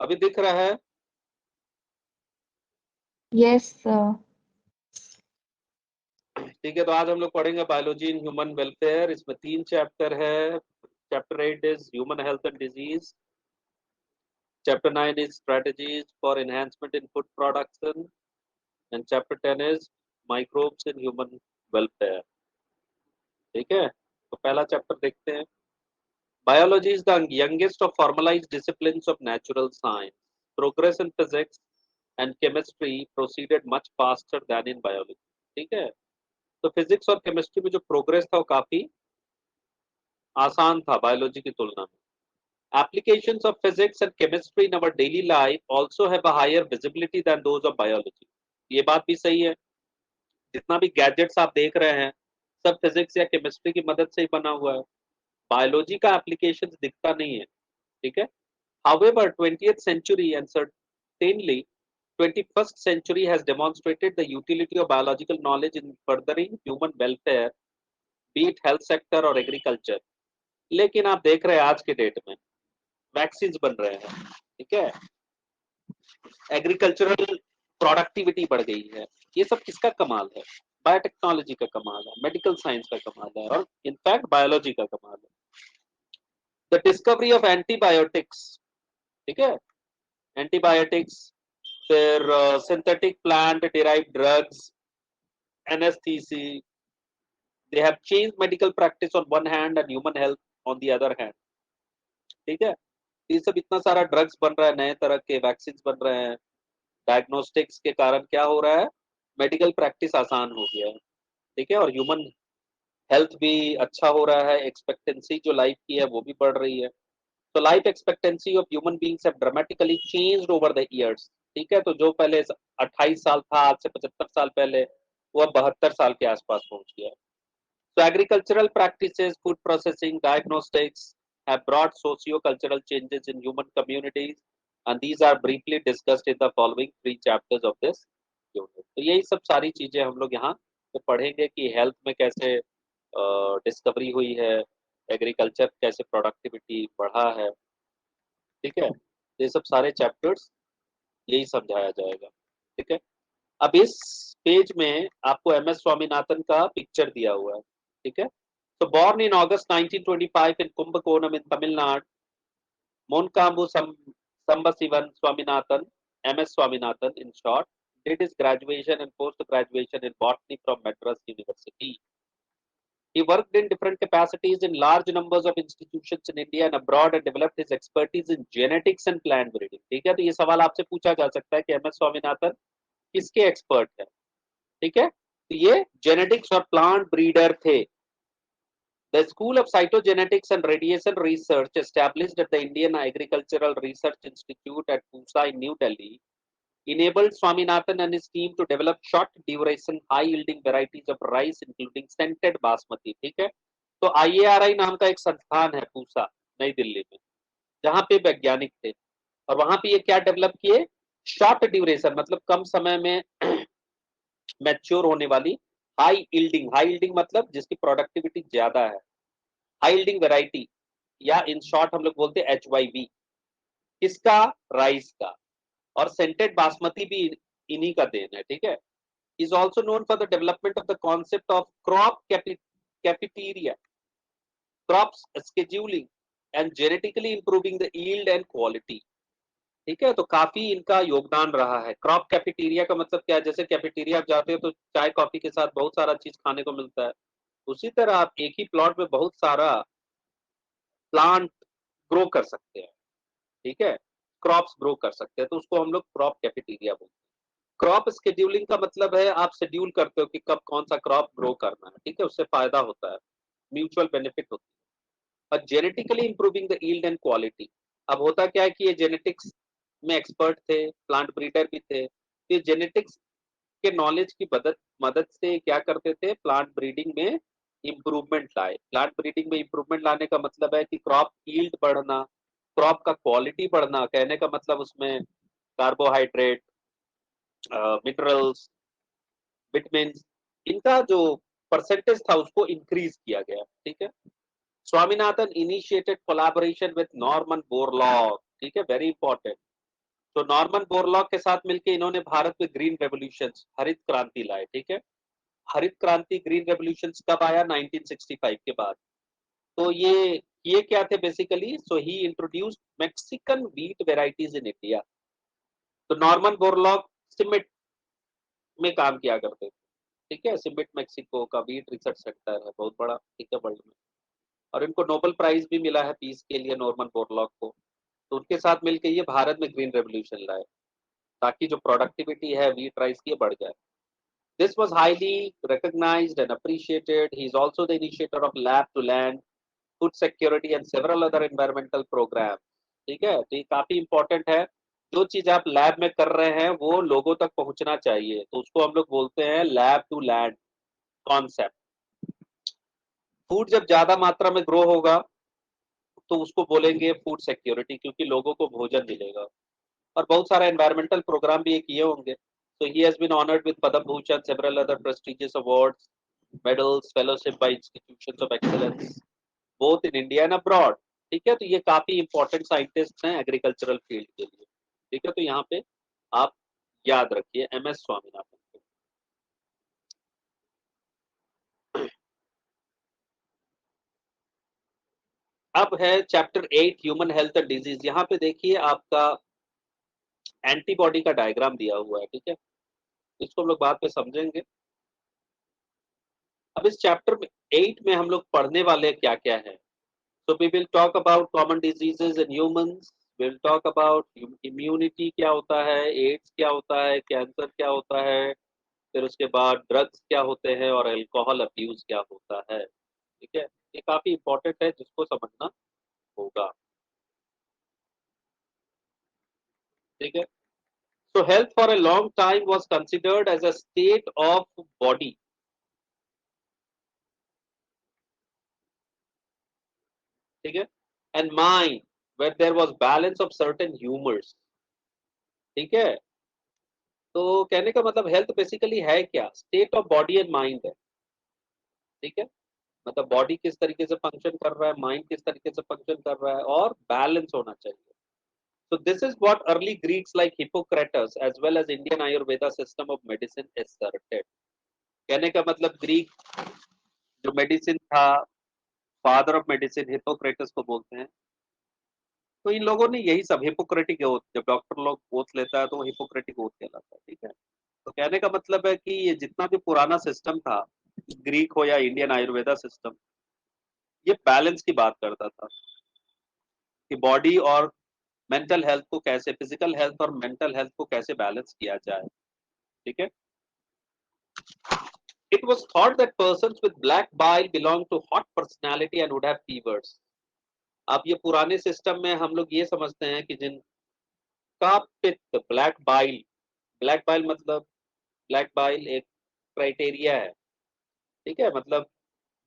अभी दिख रहा है? Yes sir. ठीक है, तो आज हम लोग पढ़ेंगे बायोलॉजी इन ह्यूमन वेलफेयर। इसमें 3 चैप्टर है। Chapter 8 is human health and disease, chapter 9 is strategies for enhancement in food production, and chapter 10 is microbes in human welfare. ठीक है, तो पहला चैप्टर देखते हैं। Biology is the youngest of formalized disciplines of natural science. Progress in physics and chemistry proceeded much faster than in biology. ठीक है, तो physics और केमिस्ट्री में जो प्रोग्रेस था वो काफी आसान था बायोलॉजी की तुलना में। Applications of physics and chemistry in our daily life also have a higher visibility than those of biology. ये बात भी सही है। जितना भी गैजेट्स आप देख रहे हैं सब फिजिक्स या केमिस्ट्री की मदद से ही बना हुआ है। बायोलॉजी का एप्लीकेशन दिखता नहीं है। ठीक है, however 20th century and certainly 21st century has demonstrated the utility of biological knowledge in furthering human welfare, be it health sector or agriculture। लेकिन आप देख रहे हैं आज के डेट में वैक्सीन बन रहे हैं। ठीक है, एग्रीकल्चरल प्रोडक्टिविटी बढ़ गई है। ये सब किसका कमाल है? बायोटेक्नोलॉजी का कमाल है, मेडिकल साइंस का कमाल है, और इनफैक्ट बायोलॉजी का कमाल है। द डिस्कवरी ऑफ एंटीबायोटिक्स, ठीक है, एंटीबायोटिक्स, फिर synthetic plant derived drugs, anaesthesia, they have changed medical practice on one hand and human health on the other hand। ठीक है, ये सब इतना सारा ड्रग्स बन रहा है, नए तरह के वैक्सीन बन रहे हैं, डायग्नोस्टिक्स के कारण क्या हो रहा है, मेडिकल प्रैक्टिस आसान हो गया है। ठीक है, और ह्यूमन हेल्थ भी अच्छा हो रहा है, एक्सपेक्टेंसी जो लाइफ की है वो भी बढ़ रही है। तो life expectancy of human beings have dramatically changed over the years. ठीक है, तो जो पहले 28 साल था आज से 75 साल पहले, वो अब 72 साल के आसपास पहुंच गया है। So agricultural practices, food processing, diagnostics have brought socio-cultural changes in human communities, and these are briefly discussed in the following 3 chapters of this unit। तो यही सब सारी चीजें हम लोग यहाँ पे पढ़ेंगे कि हेल्थ में कैसे डिस्कवरी हुई है, एग्रीकल्चर कैसे प्रोडक्टिविटी बढ़ा है। ठीक है, ये सब सारे चैप्टर्स यही समझाया जाएगा। ठीक है, अब इस पेज में आपको एम एस स्वामीनाथन का पिक्चर दिया हुआ है। ठीक है, so born in August 1925 in Kumbakonam in Tamil Nadu, Monkambu Sambasivan Swaminathan, MS Swaminathan in short, did his graduation and post graduation in botany from Madras University। He worked in different capacities in large numbers of institutions in India and abroad and developed his expertise in genetics and plant breeding। ठीक है, तो ये सवाल आपसे पूछा जा सकता है कि एम एस स्वामीनाथन किसके एक्सपर्ट है। ठीक है, तो ये जेनेटिक्स और प्लांट ब्रीडर थे। The School of Cytogenetics and Radiation Research, established at the Indian Agricultural Research Institute at Pusa in New Delhi, enabled Swaminathan and his team to develop short duration, high yielding varieties of rice, including scented basmati। ठीक है, तो IARI नाम का एक संस्थान है पूसा नई दिल्ली में, जहां पे वैज्ञानिक थे, और वहां पे ये क्या डेवलप किए, शॉर्ट ड्यूरेशन मतलब कम समय में मैच्योर होने वाली, हाई यील्डिंग मतलब जिसकी प्रोडक्टिविटी ज्यादा है, हाई यील्डिंग वेराइटी, या इन शॉर्ट हम लोग बोलते हैं HYV। किसका? राइस का। और सेंटेड बासमती भी इन्हीं का देन है। ठीक है, is also known for the development of the concept of crop cafeteria, crop scheduling and genetically improving the yield and quality. ठीक है, तो काफी इनका योगदान रहा है। क्रॉप कैफेटेरिया का मतलब क्या है? जैसे कैफेटेरिया आप जाते हो तो चाय कॉफी के साथ बहुत सारा चीज खाने को मिलता है, उसी तरह आप एक ही प्लॉट में बहुत सारा प्लांट ग्रो कर सकते हैं। ठीक है, क्रॉप्स ग्रो कर सकते हैं, तो उसको हम लोग क्रॉप कैफेटेरिया बोलते हैं। क्रॉप शेड्यूलिंग का मतलब है आप शेड्यूल करते हो कि कब कौन सा क्रॉप ग्रो करना है। ठीक है, उससे फायदा होता है, म्यूचुअल बेनिफिट होती है। और genetically improving the yield and quality, अब होता क्या है कि ये जेनेटिक्स में एक्सपर्ट थे, प्लांट ब्रीडर भी थे, तो ये जेनेटिक्स के नॉलेज की मदद मदद से क्या करते थे, प्लांट ब्रीडिंग में इम्प्रूवमेंट लाए। प्लांट ब्रीडिंग में इम्प्रूवमेंट लाने का मतलब है कि क्रॉप यील्ड बढ़ना, क्रॉप का क्वालिटी बढ़ना, कहने का मतलब उसमें कार्बोहाइड्रेट, मिनरल्स, विटामिन्स, इनका जो परसेंटेज था उसको इंक्रीज किया गया। ठीक है, Swaminathan initiated collaboration with Norman Borlaug. ठीक है, वेरी इंपॉर्टेंट, तो नॉर्मन बोरलॉग के साथ मिलकर इन्होंने भारत में ग्रीन रेवोल्यूशन, हरित क्रांति लाए, ठीक है। हरित क्रांति, ग्रीन रेवोल्यूशन कब आया? 1965 के बाद। तो ये क्या थे basically? So he introduced Mexican wheat varieties in India. तो नॉर्मन बोरलॉग सिमेट में काम किया करते थे, ठीक है। सिमेट मेक्सिको का व्हीट रिसर्च सेंटर है, बहुत बड़ा, ठीक है, वर्ल्ड में। और इनको नोबेल प्राइज भी मिला है पीस के लिए, नॉर्मन बोरलॉग को। तो उनके साथ मिलकर ये भारत में ग्रीन रेवोल्यूशन लाए, ताकि जो प्रोडक्टिविटी है व्हीट राइस की बढ़ जाए। This was highly recognized and appreciated. He is also the initiator of Lab to Land, Food Security and several other environmental programs. ठीक है, तो ये काफी इंपॉर्टेंट है। जो चीज आप लैब में कर रहे हैं वो लोगों तक पहुंचना चाहिए, तो उसको हम लोग बोलते हैं lab to land concept. Food जब ज्यादा मात्रा में ग्रो होगा तो उसको बोलेंगे फूड सिक्योरिटी, क्योंकि लोगों को भोजन मिलेगा। और बहुत सारे एनवायरमेंटल प्रोग्राम भी ये किए होंगे। So he has been honored with Padma Bhushan, several other prestigious awards, medals, fellowship by institutions of excellence, both in India and abroad. ठीक है, तो ये काफी इंपॉर्टेंट साइंटिस्ट हैं एग्रीकल्चरल फील्ड के लिए। ठीक है, तो यहाँ पे आप याद रखिए MS स्वामीनाथन को। अब है chapter 8 human health and disease. यहाँ पे देखिए आपका एंटीबॉडी का डायग्राम दिया हुआ है, ठीक है। इसको हम लोग बाद में समझेंगे। अब इस चैप्टर में 8 में हम लोग पढ़ने वाले क्या क्या है। So we will talk about common diseases in humans. We'll talk about immunity क्या होता है, एड्स क्या होता है, कैंसर क्या होता है, फिर उसके बाद ड्रग्स क्या होते हैं और अल्कोहल अब्यूज क्या होता है। ठीक है, ये काफी इंपॉर्टेंट है जिसको समझना होगा। ठीक है, so health for a long time was considered as a state of body. ठीक है, and mind where there was balance of certain humors। ठीक है, तो कहने का मतलब हेल्थ बेसिकली है क्या? State of body and mind है। ठीक है, मतलब बॉडी किस तरीके से फंक्शन कर रहा है, माइंड किस तरीके से फंक्शन कर रहा है, और बैलेंस होना चाहिए। So this is what early Greeks like Hippocrates as well as Indian Ayurveda system of medicine asserted। कहने का मतलब ग्रीक जो मेडिसिन था, फादर ऑफ मेडिसिन हिप्पोक्रेटस को बोलते हैं। तो इन लोगों ने यही सब हिपोक्रेटिक ओथ, जब डॉक्टर लोग ओथ लेता है तो वो हिपोक्रेटिक ओथ कहलाता है। ठीक है, तो कहने का मतलब है कि ये जितना भी पुराना सिस्टम था, ग्रीक हो या इंडियन आयुर्वेदा सिस्टम, ये बैलेंस की बात करता था कि बॉडी और मेंटल हेल्थ को कैसे, फिजिकल हेल्थ और मेंटल हेल्थ को कैसे बैलेंस किया जाए। ठीक है, it was thought that persons with black bile belong to hot personality and would have fevers। अब ये पुराने सिस्टम में हम लोग ये समझते हैं कि जिनका पित्त ब्लैक बाइल मतलब ब्लैक बाइल एक क्राइटेरिया है। ठीक है, मतलब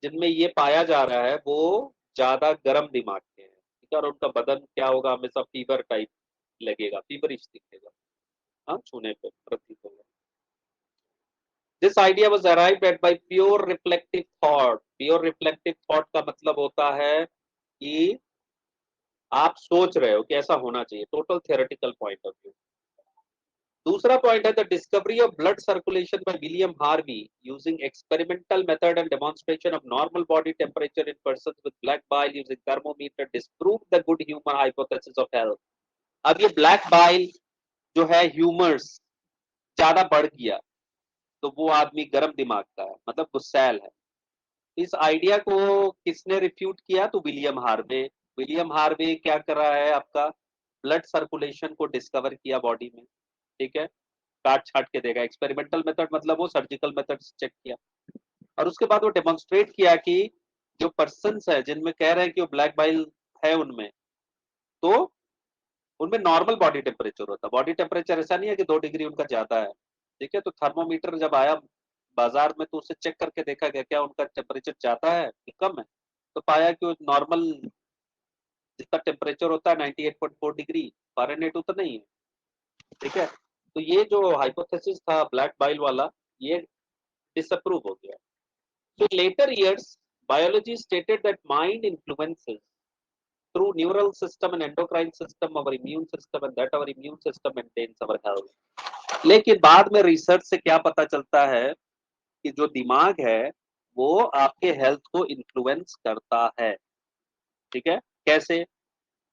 जिनमें ये पाया जा रहा है वो ज्यादा गर्म दिमाग के हैं। ठीक है, और उनका बदन क्या होगा, हमेशा फीवर टाइप लगेगा, फीवरिश दिखेगा, हाँ, छूने पे प्रतीत होगा। This idea was arrived at by pure reflective thought. Pure reflective thought का मतलब होता है कि आप सोच रहे हो कि ऐसा होना चाहिए, total theoretical point of view. दूसरा पॉइंट है the discovery of blood circulation by William Harvey using experimental method and demonstration of normal body temperature in persons with black bile using thermometer disprove the good human hypothesis of health. अब ये black bile जो है humours ज्यादा बढ़ गया तो वो आदमी गर्म दिमाग का है, मतलब गुस्सैल है। इस आइडिया को किसने रिफ्यूट किया? तो विलियम हार्वे। विलियम हार्वे क्या कर रहा है, आपका ब्लड सर्कुलेशन को डिस्कवर किया बॉडी में। ठीक है, काट छाट के देगा, एक्सपेरिमेंटल मेथड मतलब वो सर्जिकल मेथड चेक किया, और उसके बाद वो डेमोन्स्ट्रेट किया कि जो पर्सन है जिनमें कह रहे हैं कि वो ब्लैक बाइल है उनमें, तो उनमें नॉर्मल बॉडी टेम्परेचर होता है। बॉडी टेम्परेचर ऐसा नहीं है कि 2 डिग्री उनका ज्यादा है। ठीक है, तो थर्मोमीटर जब आया बाजार में तो उसे चेक करके देखा गया क्या उनका टेम्परेचर ज्यादा है कि कम है। तो पाया कि वो नॉर्मल जितना टेम्परेचर होता है 98.4 डिग्री फ़ारेनहाइट उतना ही है। ठीक है, तो ये जो हाइपोथेसिस था ब्लैक बाइल वाला, ये डिसअप्रूव हो गया। So in later years, biology stated that mind influences through neural system and endocrine system our immune system and that our immune system maintains our health. लेकिन बाद में रिसर्च से क्या पता चलता है कि जो दिमाग है वो आपके हेल्थ को इन्फ्लुएंस करता है, ठीक है? कैसे?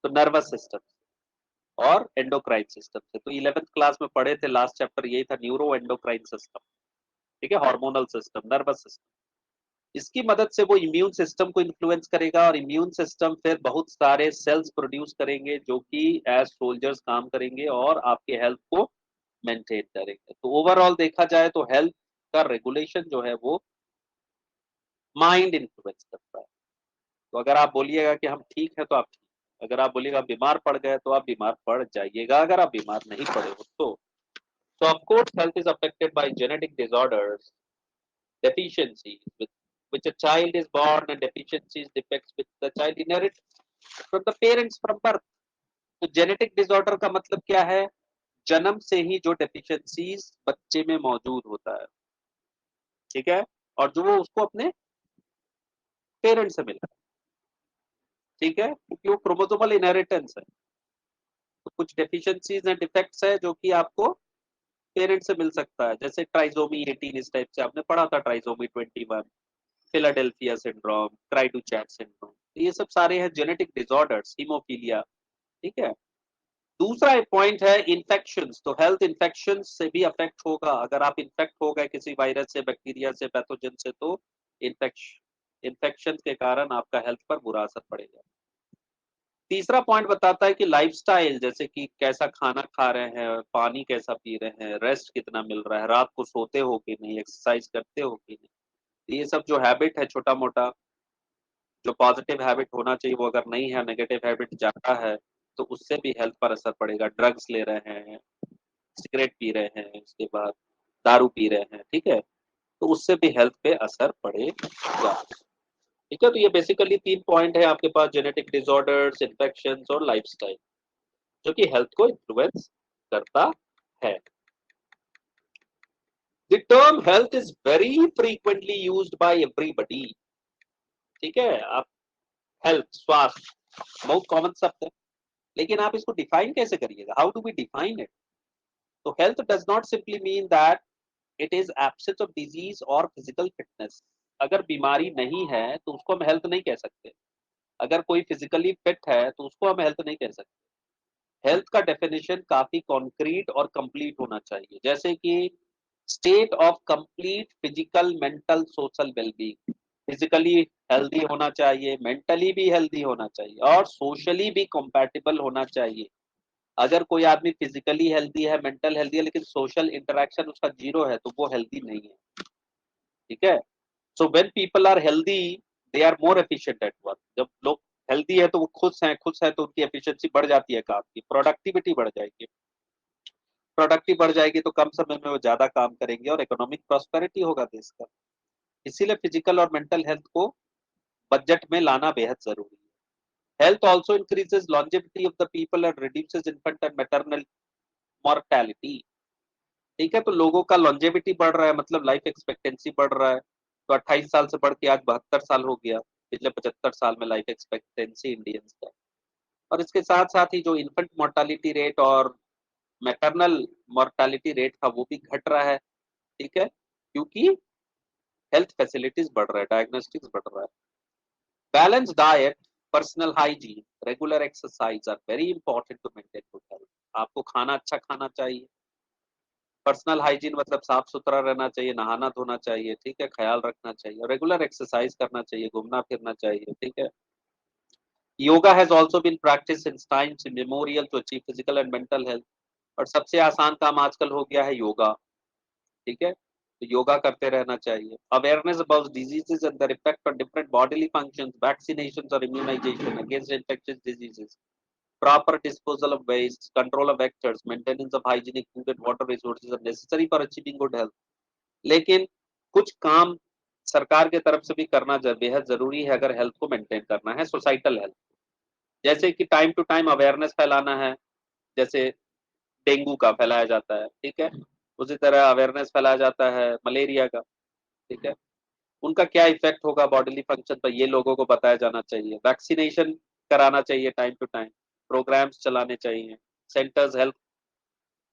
तो नर्वस सिस्टम और एंडोक्राइन सिस्टम से। तो 11th क्लास में पढ़े थे, लास्ट चैप्टर यही था, न्यूरो एंडोक्राइन सिस्टम, ठीक है? Hormonal system, nervous system. इसकी मदद से वो इम्यून सिस्टम को इन्फ्लुएंस करेगा और इम्यून सिस्टम फिर बहुत सारे सेल्स प्रोड्यूस करेंगे जो कि एज सोल्जर्स काम करेंगे और आपके हेल्थ को मेंटेन करेंगे। तो ओवरऑल देखा जाए तो हेल्थ का रेगुलेशन जो है वो माइंड इन्फ्लुएंस करता है। तो अगर आप बोलिएगा कि हम ठीक है तो आप ठीक, अगर आप बोलिएगा बीमार पड़ गए तो आप बीमार पड़ जाइएगा, अगर आप बीमार नहीं पड़े हो तो। So of course health is affected by genetic disorders, deficiencies with which a child is born and deficiencies defects which the child inherit from the parents from birth. तो जेनेटिक डिसऑर्डर का मतलब क्या है? जन्म से ही जो डेफिशिएंसीज बच्चे में मौजूद होता है, ठीक है? और जो वो उसको अपने पेरेंट्स से मिला, ठीक है? क्योंकि वो क्रोमोसोमल इनहेरिटेंस है। तो कुछ डेफिशिएंसीज एंड डिफेक्ट्स है जो कि आपको पेरेंट्स से मिल सकता है, जैसे ट्राइसोमी 18, इस टाइप से आपने पढ़ा था, ट्राइसोमी 21, फिलाडेल्फिया सिंड्रोम, क्राइडुचैट सिंड्रोम। ये सब सारे हैं जेनेटिक डिसऑर्डर्स, हीमोफीलिया, ठीक है? दूसरा एक पॉइंट है इन्फेक्शंस। तो हेल्थ इन्फेक्शंस से भी अफेक्ट होगा। अगर आप इन्फेक्ट हो गए किसी वायरस से, बैक्टीरिया से, पैथोजन से, तो इन्फेक्शन के कारण आपका हेल्थ पर बुरा असर पड़ेगा। तीसरा पॉइंट बताता है कि लाइफस्टाइल, जैसे कि कैसा खाना खा रहे हैं, पानी कैसा पी रहे हैं, रेस्ट कितना मिल रहा है, रात को सोते हो कि नहीं, एक्सरसाइज करते हो कि नहीं, ये सब जो हैबिट है छोटा मोटा, जो पॉजिटिव हैबिट होना चाहिए वो अगर नहीं है, नेगेटिव हैबिट ज्यादा है, तो उससे भी हेल्थ पर असर पड़ेगा। ड्रग्स ले रहे हैं, सिगरेट पी रहे हैं, उसके बाद दारू पी रहे हैं, ठीक है? तो उससे भी हेल्थ पे असर पड़ेगा, ठीक है? तो ये बेसिकली 3 पॉइंट है आपके पास, जेनेटिक डिसऑर्डर्स, इन्फेक्शंस और लाइफस्टाइल, जो कि हेल्थ को इन्फ्लुएंस करता है। The term health is very frequently used by everybody, ठीक है? आप हेल्थ, स्वास्थ्य बहुत कॉमन शब्द है, लेकिन आप इसको डिफाइन कैसे करिएगा? How do we define it? तो health does not simply mean that it is absence of disease और फिजिकल फिटनेस। अगर बीमारी नहीं है तो उसको हम हेल्थ नहीं कह सकते। अगर कोई फिजिकली फिट है तो उसको हम हेल्थ नहीं कह सकते। हेल्थ का डेफिनेशन काफी कॉन्क्रीट और कंप्लीट होना चाहिए, जैसे कि state of complete physical, mental, social wellbeing. Physically healthy होना चाहिए, मेंटली भी हेल्दी होना चाहिए और सोशली भी कंपैटिबल होना चाहिए। अगर कोई आदमी फिजिकली हेल्दी है, मेंटल हेल्दी है, लेकिन सोशल इंटरेक्शन उसका जीरो है, तो वो हेल्दी नहीं है, ठीक है? So when people are healthy they are more efficient at work. जब लोग हेल्दी है तो वो खुश हैं तो उनकी एफिशिएंसी बढ़ जाती है, काम की प्रोडक्टिविटी बढ़ जाएगी। प्रोडक्टिव बढ़ जाएगी तो कम समय में वो ज्यादा काम करेंगे और इकोनॉमिक प्रॉस्पेरिटी होगा देश का। इसीलिए फिजिकल और मेंटल हेल्थ को बजट में लाना बेहद जरूरी है। Health also increases longevity of the people and reduces infant and maternal mortality, ठीक है? तो लोगों का लॉन्जेविटी बढ़ रहा है, मतलब लाइफ एक्सपेक्टेंसी बढ़ रहा है। तो 28 साल से बढ़ के आज 72 साल हो गया, पिछले 75 साल में लाइफ एक्सपेक्टेंसी इंडियंस का। और इसके साथ साथ ही जो इन्फेंट मोर्टालिटी रेट और मैटरनल मोर्टालिटी रेट था वो भी घट रहा है, ठीक है? क्योंकि हेल्थ फैसिलिटीज बढ़ रहा है, डायग्नोस्टिक्स बढ़ रहा है। Balance diet, personal hygiene, regular exercise are very important to maintain good health. आपको खाना अच्छा खाना चाहिए, पर्सनल हाइजीन मतलब साफ सुथरा रहना चाहिए, नहाना धोना चाहिए, ठीक है? ख्याल रखना चाहिए, रेगुलर एक्सरसाइज करना चाहिए, घूमना फिरना चाहिए, ठीक है? Yoga has also been practice in times immemorial to achieve physical and mental health. और सबसे आसान काम आजकल हो गया है योगा, ठीक है? तो योगा करते रहना चाहिए। Awareness about diseases and their effect on different bodily functions, vaccinations और immunisation against infectious diseases, proper disposal of waste, control of vectors, maintenance of hygienic food and water resources are necessary for achieving good health. लेकिन कुछ काम सरकार के तरफ से भी करना बेहद जरूरी है अगर हेल्थ को मेंटेन करना है, सोसाइटल हेल्थ। जैसे कि टाइम टू टाइम अवेयरनेस फैलाना है, जैसे डेंगू का फैलाया जाता है, ठीक है? उसी तरह अवेयरनेस फैलाया जाता है मलेरिया का, ठीक है? उनका क्या इफेक्ट होगा बॉडीली फंक्शन पर, ये लोगों को बताया जाना चाहिए। वैक्सीनेशन कराना चाहिए टाइम टू टाइम, प्रोग्राम्स चलाने चाहिए, सेंटर्स हेल्थ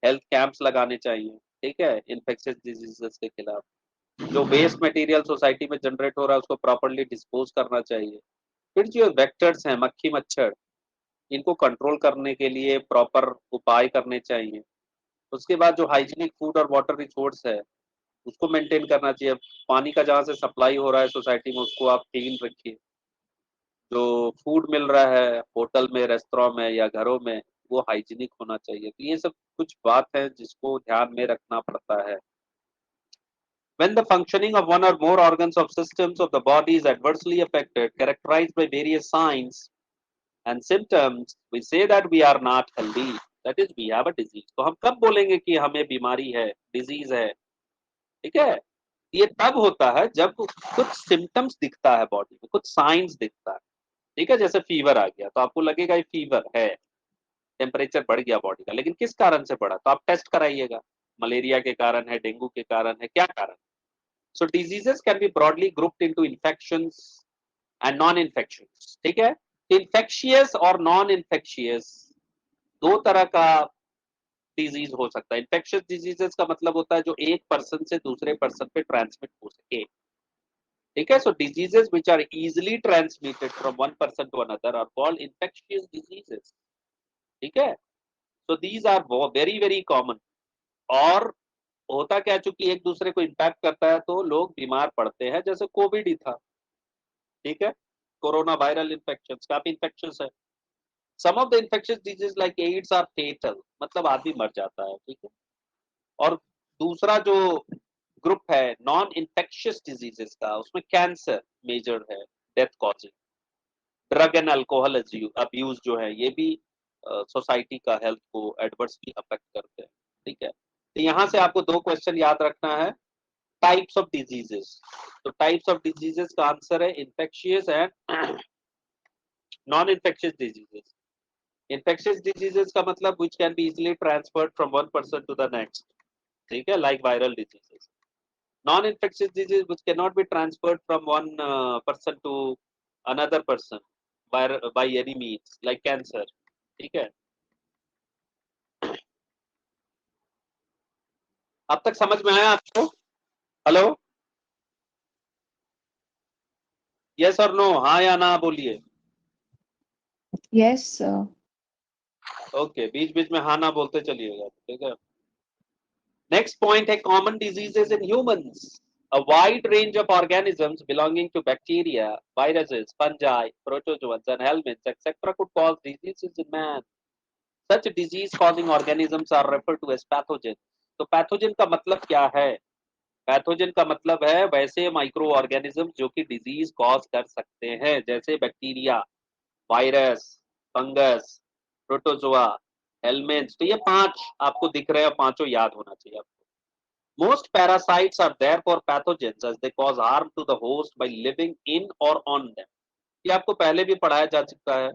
हेल्थ कैंप्स लगाने चाहिए, ठीक है, इन्फेक्शियस डिजीजेस के खिलाफ। जो वेस्ट मटेरियल सोसाइटी में जनरेट हो रहा है उसको प्रॉपर्ली डिस्पोज करना चाहिए। फिर जो वेक्टर्स हैं, मक्खी मच्छर, इनको कंट्रोल करने के लिए प्रॉपर उपाय करने चाहिए। उसके बाद जो हाइजीनिक फूड और वाटर रिसोर्स है उसको मेंटेन करना चाहिए। पानी का जहाँ से सप्लाई हो रहा है सोसाइटी में उसको आप क्लीन रखिए। जो फूड मिल रहा है होटल में, रेस्टोरेंट में या घरों में, वो हाइजीनिक होना चाहिए। तो ये सब कुछ बात है जिसको ध्यान में रखना पड़ता है। When the functioning of one or more organs of systems of the body is adversely affected, characterized by various signs and symptoms, we say that we are not healthy. That is, we have a disease. तो हम कब बोलेंगे कि हमें बीमारी है, disease है, ठीक है? ये तब होता है जब कुछ सिम्टम्स दिखता है बॉडी में, कुछ साइंस दिखता है, ठीक है? जैसे फीवर आ गया तो आपको लगेगा ये फीवर है, टेम्परेचर बढ़ गया बॉडी का, लेकिन किस कारण से बढ़ा? तो आप टेस्ट कराइएगा, मलेरिया के कारण है, डेंगू के कारण है, क्या कारण? So diseases can be broadly grouped into infections and non-infections, ठीक है? Infectious और non-infectious दो तरह का डिजीज हो सकता है। इन्फेक्शियस डिजीजेस का मतलब होता है जो एक पर्सन से दूसरे पर्सन पे ट्रांसमिट हो सके, ठीक है? So diseases which are easily transmitted from one person to another are called infectious diseases, ठीक है? So these are very very common. और होता क्या, चूंकि एक दूसरे को इम्पैक्ट करता है तो लोग बीमार पड़ते हैं, जैसे कोविड ही था, ठीक है? कोरोना वायरल इन्फेक्शन काफी इन्फेक्शंस है। Some of the infectious disease like AIDS are fatal, मतलब आदमी मर जाता है, ठीक है? और दूसरा जो ग्रुप है नॉन इन्फेक्शियस डिजीजेस का, उसमें कैंसर मेजर है, death causing. Drug and alcohol abuse जो है ये भी सोसाइटी का हेल्थ को एडवर्सली अफेक्ट करते हैं, ठीक है? तो यहाँ से आपको दो क्वेश्चन याद रखना है। टाइप्स ऑफ डिजीजेस, तो टाइप्स ऑफ डिजीजेस का आंसर है infectious and non infectious diseases. Infectious diseases का मतलब which can be easily transferred from one person to the next, ठीक है, like viral diseases. Non infectious disease which cannot be transferred from one person to another person by any means, like cancer, ठीक है? अब तक समझ में आया आपको? हेलो, यस और नो, हाँ या ना बोलिए। Yes, sir. ओके, बीच बीच में हाँ ना बोलते चलिएगा, ठीक है? नेक्स्ट पॉइंट है common diseases in humans. A wide range of organisms belonging to bacteria, viruses, fungi, protozoans, and helminths, etc., could cause diseases in man. Such disease-causing organisms are referred to as pathogens. तो pathogen का मतलब क्या है? Pathogen का मतलब है वैसे micro organism जो कि डिजीज कॉज कर सकते हैं, जैसे bacteria, virus, fungus, protozoa, helminths. तो ये पांच आपको दिख रहे हैं, पांचों याद होना चाहिए आपको। Most parasites are therefore pathogens as they cause harm to the host by living in or on them. ये आपको पहले भी पढ़ाया जा चुका है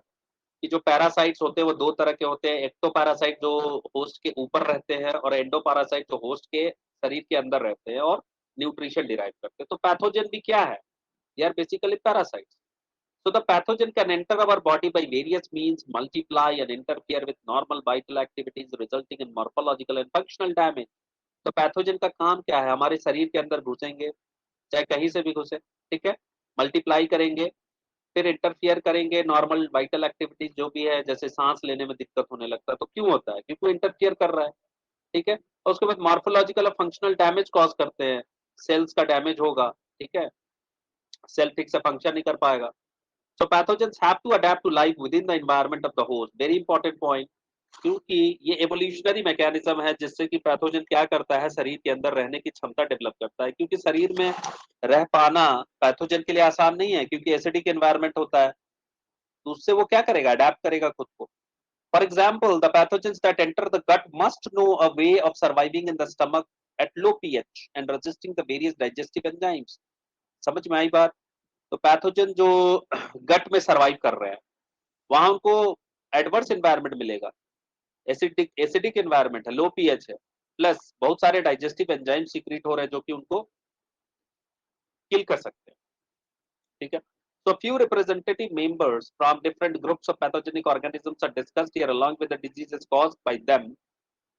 कि जो पैरासाइट्स होते हैं वो दो तरह के होते हैं। एक्टोपैरासाइट जो होस्ट के ऊपर रहते हैं और एंडोपैरासाइट जो होस्ट के शरीर के अंदर रहते हैं और न्यूट्रिशन डिराइव करते हैं। तो पैथोजन भी क्या है? They are basically parasites. So the pathogen can enter our body by various means, multiply and interfere with normal vital activities, resulting in morphological and functional damage. तो पैथोजन का काम क्या है? हमारे शरीर के अंदर घुसेंगे, चाहे कहीं से भी घुसे, ठीक है? मल्टीप्लाई करेंगे, फिर इंटरफियर करेंगे नॉर्मल वाइटल एक्टिविटीज जो भी है, जैसे सांस लेने में दिक्कत होने लगता है, तो क्यों होता है? क्योंकि वो इंटरफियर कर रहा है, ठीक है? और उसके बाद मॉर्फोलॉजिकल और फंक्शनल डैमेज कॉज करते हैं, सेल्स का डैमेज होगा, ठीक है? सेल ठीक से फंक्शन नहीं कर पाएगा। So pathogens have to adapt to life within the environment of the host. Very important point. क्योंकि ये एवोल्यूशनरी मैकेनिज्म है जिससे कि पैथोजन क्या करता है, शरीर के अंदर रहने की क्षमता डेवलप करता है। क्योंकि शरीर में रह पाना पैथोजन के लिए आसान नहीं है, क्योंकि एसिडिक एनवायरनमेंट होता है, तो उससे वो क्या करेगा? अडेप्ट करेगा खुद को। For example the pathogens that enter the gut must know a way of surviving in the stomach at low pH and resisting the various digestive enzymes. समझ में आई बात? तो पैथोजन जो गट में सर्वाइव कर रहे हैं वहां उनको एडवर्स एनवायरनमेंट मिलेगा, एसिडिक एसिडिक एनवायरनमेंट है, लो पीएच है, प्लस बहुत सारे डाइजेस्टिव एंजाइम सीक्रेट हो रहे हैं जो कि उनको किल कर सकते हैं, ठीक है? So few representative members from different groups of pathogenic organisms are discussed here along with the diseases caused by them.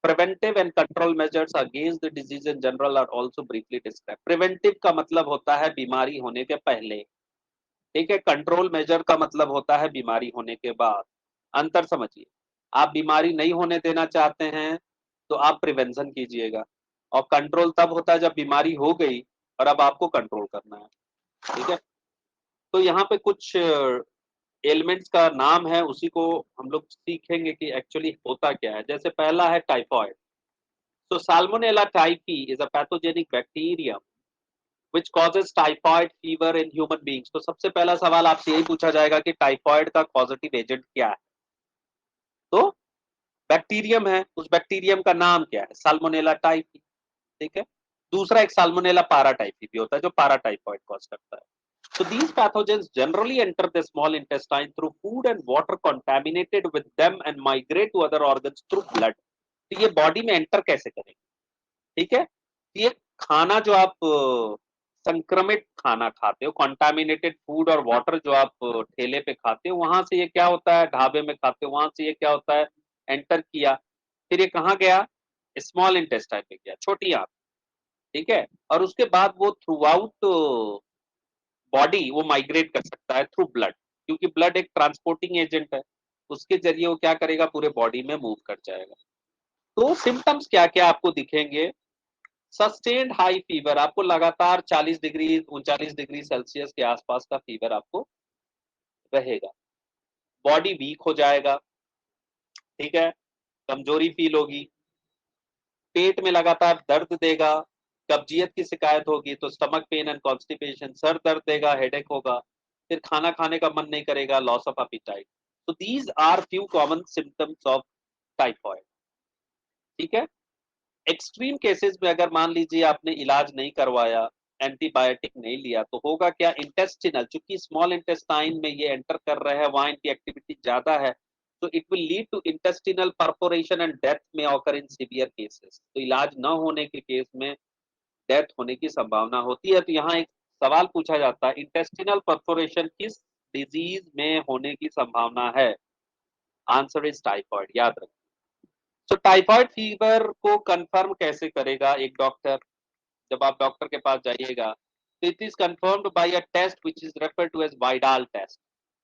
Preventive and control measures against the disease in general are also briefly described. Preventive का मतलब होता है बीमारी होने के पहले, ठीक है। कंट्रोल मेजर का मतलब होता है बीमारी होने के बाद। अंतर समझिए, आप बीमारी नहीं होने देना चाहते हैं तो आप प्रिवेंशन कीजिएगा, और कंट्रोल तब होता है जब बीमारी हो गई और अब आपको कंट्रोल करना है, ठीक है। तो यहाँ पे कुछ एलिमेंट्स का नाम है, उसी को हम लोग सीखेंगे कि एक्चुअली होता क्या है। जैसे पहला है टाइफॉइड। तो salmonella typhi is a pathogenic bacterium which causes typhoid fever in human beings। तो सबसे पहला सवाल आपसे यही पूछा जाएगा कि टाइफॉइड का पॉजिटिव एजेंट क्या है। तो बैक्टीरियम है, उस बैक्टीरियम का नाम क्या है? साल्मोनेला टाइफी, ठीक है। दूसरा एक साल्मोनेला पाराटाइफी भी होता है जो पाराटाइफॉइड कॉज करता है। So these pathogens generally enter the small intestine through food and water contaminated with them and migrate to other organs through blood। तो ये बॉडी में एंटर कैसे करेंगे, ठीक है। ये खाना जो आप संक्रमित खाना खाते हो, कॉन्टामिनेटेड फूड और वाटर जो आप ठेले पे खाते हो, वहां से ये क्या होता है, ढाबे में खाते हो, वहां से ये क्या होता है, एंटर किया, फिर ये कहाँ गया, स्मॉल इंटेस्टाइन में गया, छोटी आंत, ठीक है। और उसके बाद वो थ्रू आउट बॉडी वो माइग्रेट कर सकता है थ्रू ब्लड, क्योंकि ब्लड एक ट्रांसपोर्टिंग एजेंट है, उसके जरिए वो क्या करेगा, पूरे बॉडी में मूव कर जाएगा। तो सिम्टम्स क्या क्या आपको दिखेंगे? सस्टेन्ड हाई फीवर, आपको लगातार 40 डिग्री 39 डिग्री सेल्सियस के आसपास का फीवर आपको रहेगा। बॉडी वीक हो जाएगा, ठीक है, कमजोरी फील होगी, पेट में लगातार दर्द देगा, कब्जियत की शिकायत होगी, तो stomach pain and constipation, sir दर्द देगा, हेडेक होगा, फिर खाना खाने का मन नहीं करेगा, लॉस ऑफ एपेटाइट। तो these are few common symptoms of typhoid, ठीक है। एक्सट्रीम केसेस में अगर मान लीजिए आपने इलाज नहीं करवाया, एंटीबायोटिक नहीं लिया, तो होगा क्या, इंटेस्टिनल, चूंकि स्मॉल इंटेस्टाइन में ये एंटर कर रहे हैं, वहां इनकी एक्टिविटी ज्यादा है, तो it will lead to intestinal perforation and death may occur in severe cases. तो इलाज न होने के केस में डेथ होने की संभावना होती है। तो यहाँ एक सवाल पूछा जाता है, इंटेस्टिनल परफोरेशन किस डिजीज में होने की संभावना है? आंसर इज टाइफॉइड, याद रखिए। तो टाइफॉइड फीवर को कंफर्म कैसे करेगा एक डॉक्टर? जब आप डॉक्टर के पास जाइएगा, तो it is confirmed by a test which is referred to as Widal test,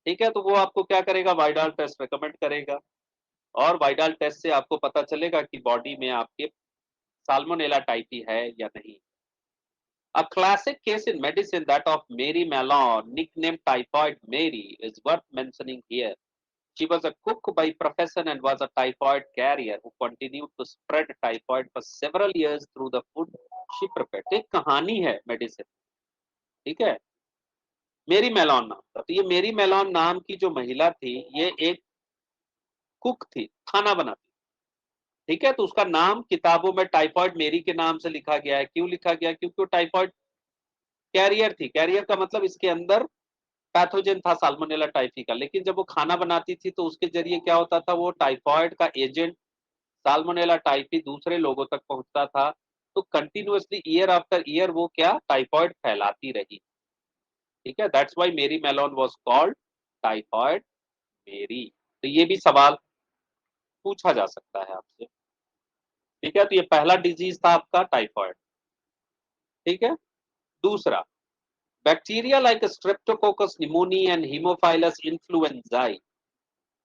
ठीक है। तो वो आपको क्या करेगा, वाइडाल टेस्ट रिकमेंड करेगा, और वाइडाल टेस्ट से आपको पता चलेगा कि बॉडी में आपके साल्मोनेला टाइफी है या नहीं। A classic case in medicine, that of Mary Mallon, nicknamed Typhoid Mary, is worth mentioning here. She was a cook by profession and was a typhoid carrier who continued to spread typhoid for several years through the food she prepared। एक कहानी है medicine, ठीक है। मेरी melon नाम था। तो ये मेरी मेलॉन नाम की जो महिला थी, ये एक कुक थी, खाना बनाती, ठीक है। तो उसका नाम किताबों में टाइफॉइड मेरी के नाम से लिखा गया है। क्यों लिखा गया? क्योंकि वो टाइफॉइड कैरियर थी। कैरियर का मतलब इसके अंदर पैथोजन था साल्मोनेला टाइफी का, लेकिन जब वो खाना बनाती थी तो उसके जरिए क्या होता था, वो टाइफॉइड का एजेंट साल्मोनेला टाइफी दूसरे लोगों तक पहुंचता था। तो कंटिन्यूअसली ईयर आफ्टर ईयर वो क्या, टाइफॉइड फैलाती रही, ठीक है। दैट्स व्हाई मेरी मेलोन वाज कॉल्ड टाइफॉइड मेरी। तो ये भी सवाल पूछा जा सकता है आपसे, ठीक है। तो ये पहला डिजीज था आपका टाइफॉइड, ठीक है। दूसरा, bacteria like streptococcus pneumoniae and haemophilus influenzae,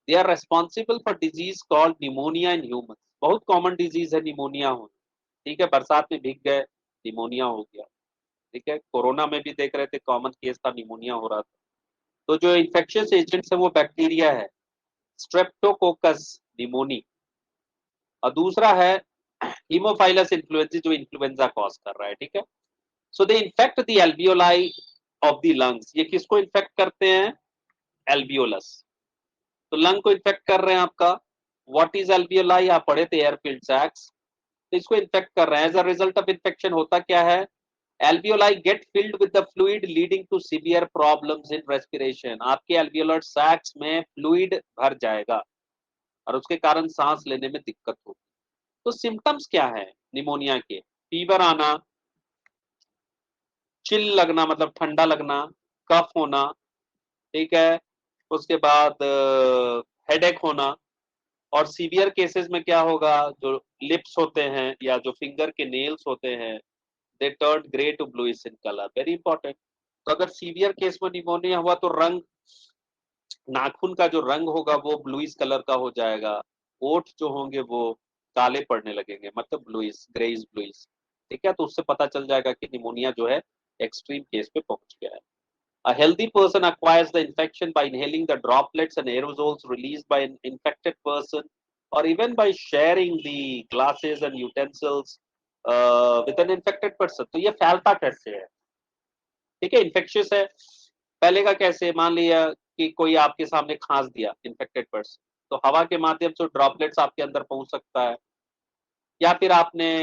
they are responsible for disease called pneumonia in human. बहुत कॉमन डिजीज है निमोनिया होना, ठीक है। बरसात में भीग गए, निमोनिया हो गया, ठीक है। कोरोना में भी देख रहे थे, कॉमन केस था, निमोनिया हो रहा था। तो जो इन्फेक्शियस एजेंट्स है वो बैक्टीरिया है, स्ट्रेप्टोकोकस निमोनी, और दूसरा है हीमोफाइलस इन्फ्लुएंजा जो इन्फ्लुएंजा कॉज कर रहा है, ठीक है। So they infect the alveoli of the lungs. ये किसको इन्फेक्ट करते हैं? एल्वियोलस। तो लंग को इन्फेक्ट कर रहे हैं आपका। What is alveoli? आप पढ़े थे एयर फिल्ड सैक्स। तो इसको इन्फेक्ट कर रहे हैं। As a result of infection होता क्या है, alveoli get filled with the fluid leading to severe problems in respiration. आपके एल्वियोलर सैक्स में फ्लूइड भर जाएगा और उसके कारण सांस लेने में दिक्कत होगी। तो सिम्टम्स क्या है निमोनिया के? फीवर आना, चिल लगना मतलब ठंडा लगना, कफ होना, ठीक है। उसके बाद हेडेक होना, और सीवियर केसेस में क्या होगा, जो लिप्स होते हैं या जो फिंगर के नेल्स होते हैं, they turn grey to bluish in colour, very important. तो अगर सीवियर केस में निमोनिया हुआ तो रंग, नाखून का जो रंग होगा वो ब्लूइश कलर का हो जाएगा, ओठ जो होंगे वो काले पड़ने लगेंगे, मतलब ब्लूइश, ग्रेइश ब्लूइश। ठीक है, तो उससे पता चल जाएगा कि निमोनिया जो है एक्सट्रीम केस पे पहुंच गया है। A healthy person acquires the infection by inhaling the droplets and aerosols released by an infected person, or even by sharing the glasses and utensils with an infected person. तो ये फैलता कैसे है? ठीक है, इन्फेक्शियस है। फैलेगा कैसे? मान लिया कि कोई आपके सामने खांस दिया, इन्फेक्टेड पर्सन, तो हवा के माध्यम से ड्रॉपलेट्स आपके अंदर पहुंच सकता है, या फिर आपने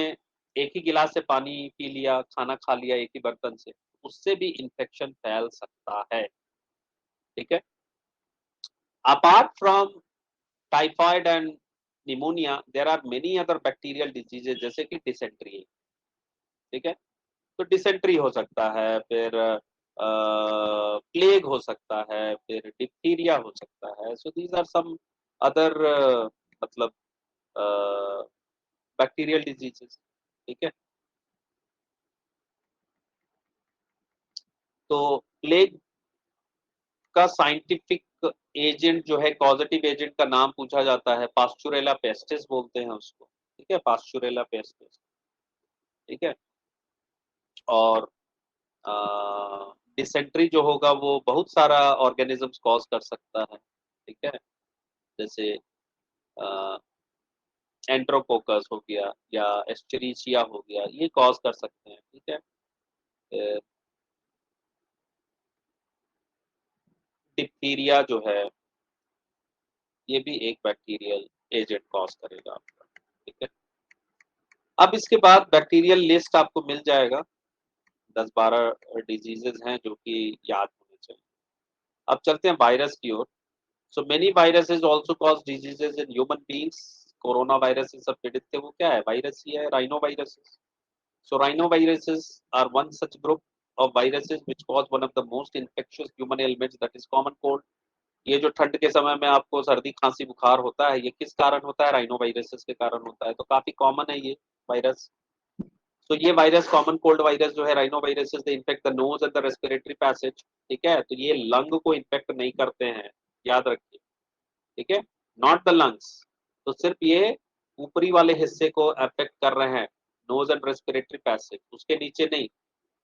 एक ही गिलास से पानी पी लिया, खाना खा लिया एक ही बर्तन से, उससे भी इन्फेक्शन फैल सकता है। ठीक है। Apart from typhoid and pneumonia, there are many other bacterial diseases जैसे कि dysentery। ठीक है, तो डिसेंट्री हो सकता है, फिर प्लेग हो सकता है, फिर डिप्थीरिया हो सकता है। So these are some other मतलब बैक्टीरियल डिजीजेस। ठीक है, तो प्लेग का साइंटिफिक एजेंट जो है, कॉजेटिव एजेंट का नाम पूछा जाता है, पास्चुरेला पेस्टिस बोलते हैं उसको। ठीक है, पास्चुरेला पेस्टिस। ठीक है, और डिसेंट्री जो होगा वो बहुत सारा ऑर्गेनिजम्स कॉज कर सकता है। ठीक है, जैसे एंट्रोकोकस हो गया या एस्चेरिचिया हो गया, ये कॉज कर सकते हैं। ठीक है, डिप्थीरिया जो है ये भी एक बैक्टीरियल एजेंट कॉज करेगा आपका। ठीक है, अब इसके बाद बैक्टीरियल लिस्ट आपको मिल जाएगा, 10-12 डिजीजेज हैं जो कि याद होने चाहिए। अब चलते हैं वायरस की ओर। So many viruses also cause diseases in human beings. Corona virus सब पीड़ित थे, वो क्या है? वायरस ही है, राइनोवायरसेस। So rhinoviruses are one such group of viruses which cause one of the most infectious human ailments, that is common cold. ये जो ठंड के समय में आपको सर्दी खांसी बुखार होता है, ये किस कारण होता है? राइनोवायरसेस के कारण होता है। तो काफी कॉमन है ये वायरस। तो ये वायरस, कॉमन कोल्ड वायरस जो है, rhinoviruses, they infect the nose and the respiratory passage. ठीक है, तो ये लंग को इन्फेक्ट नहीं करते हैं, याद रखिए। ठीक है, नॉट द लंग्स। तो सिर्फ ये ऊपरी वाले हिस्से को अफेक्ट कर रहे हैं, नोज एंड रेस्पिरेटरी पैसेज, उसके नीचे नहीं।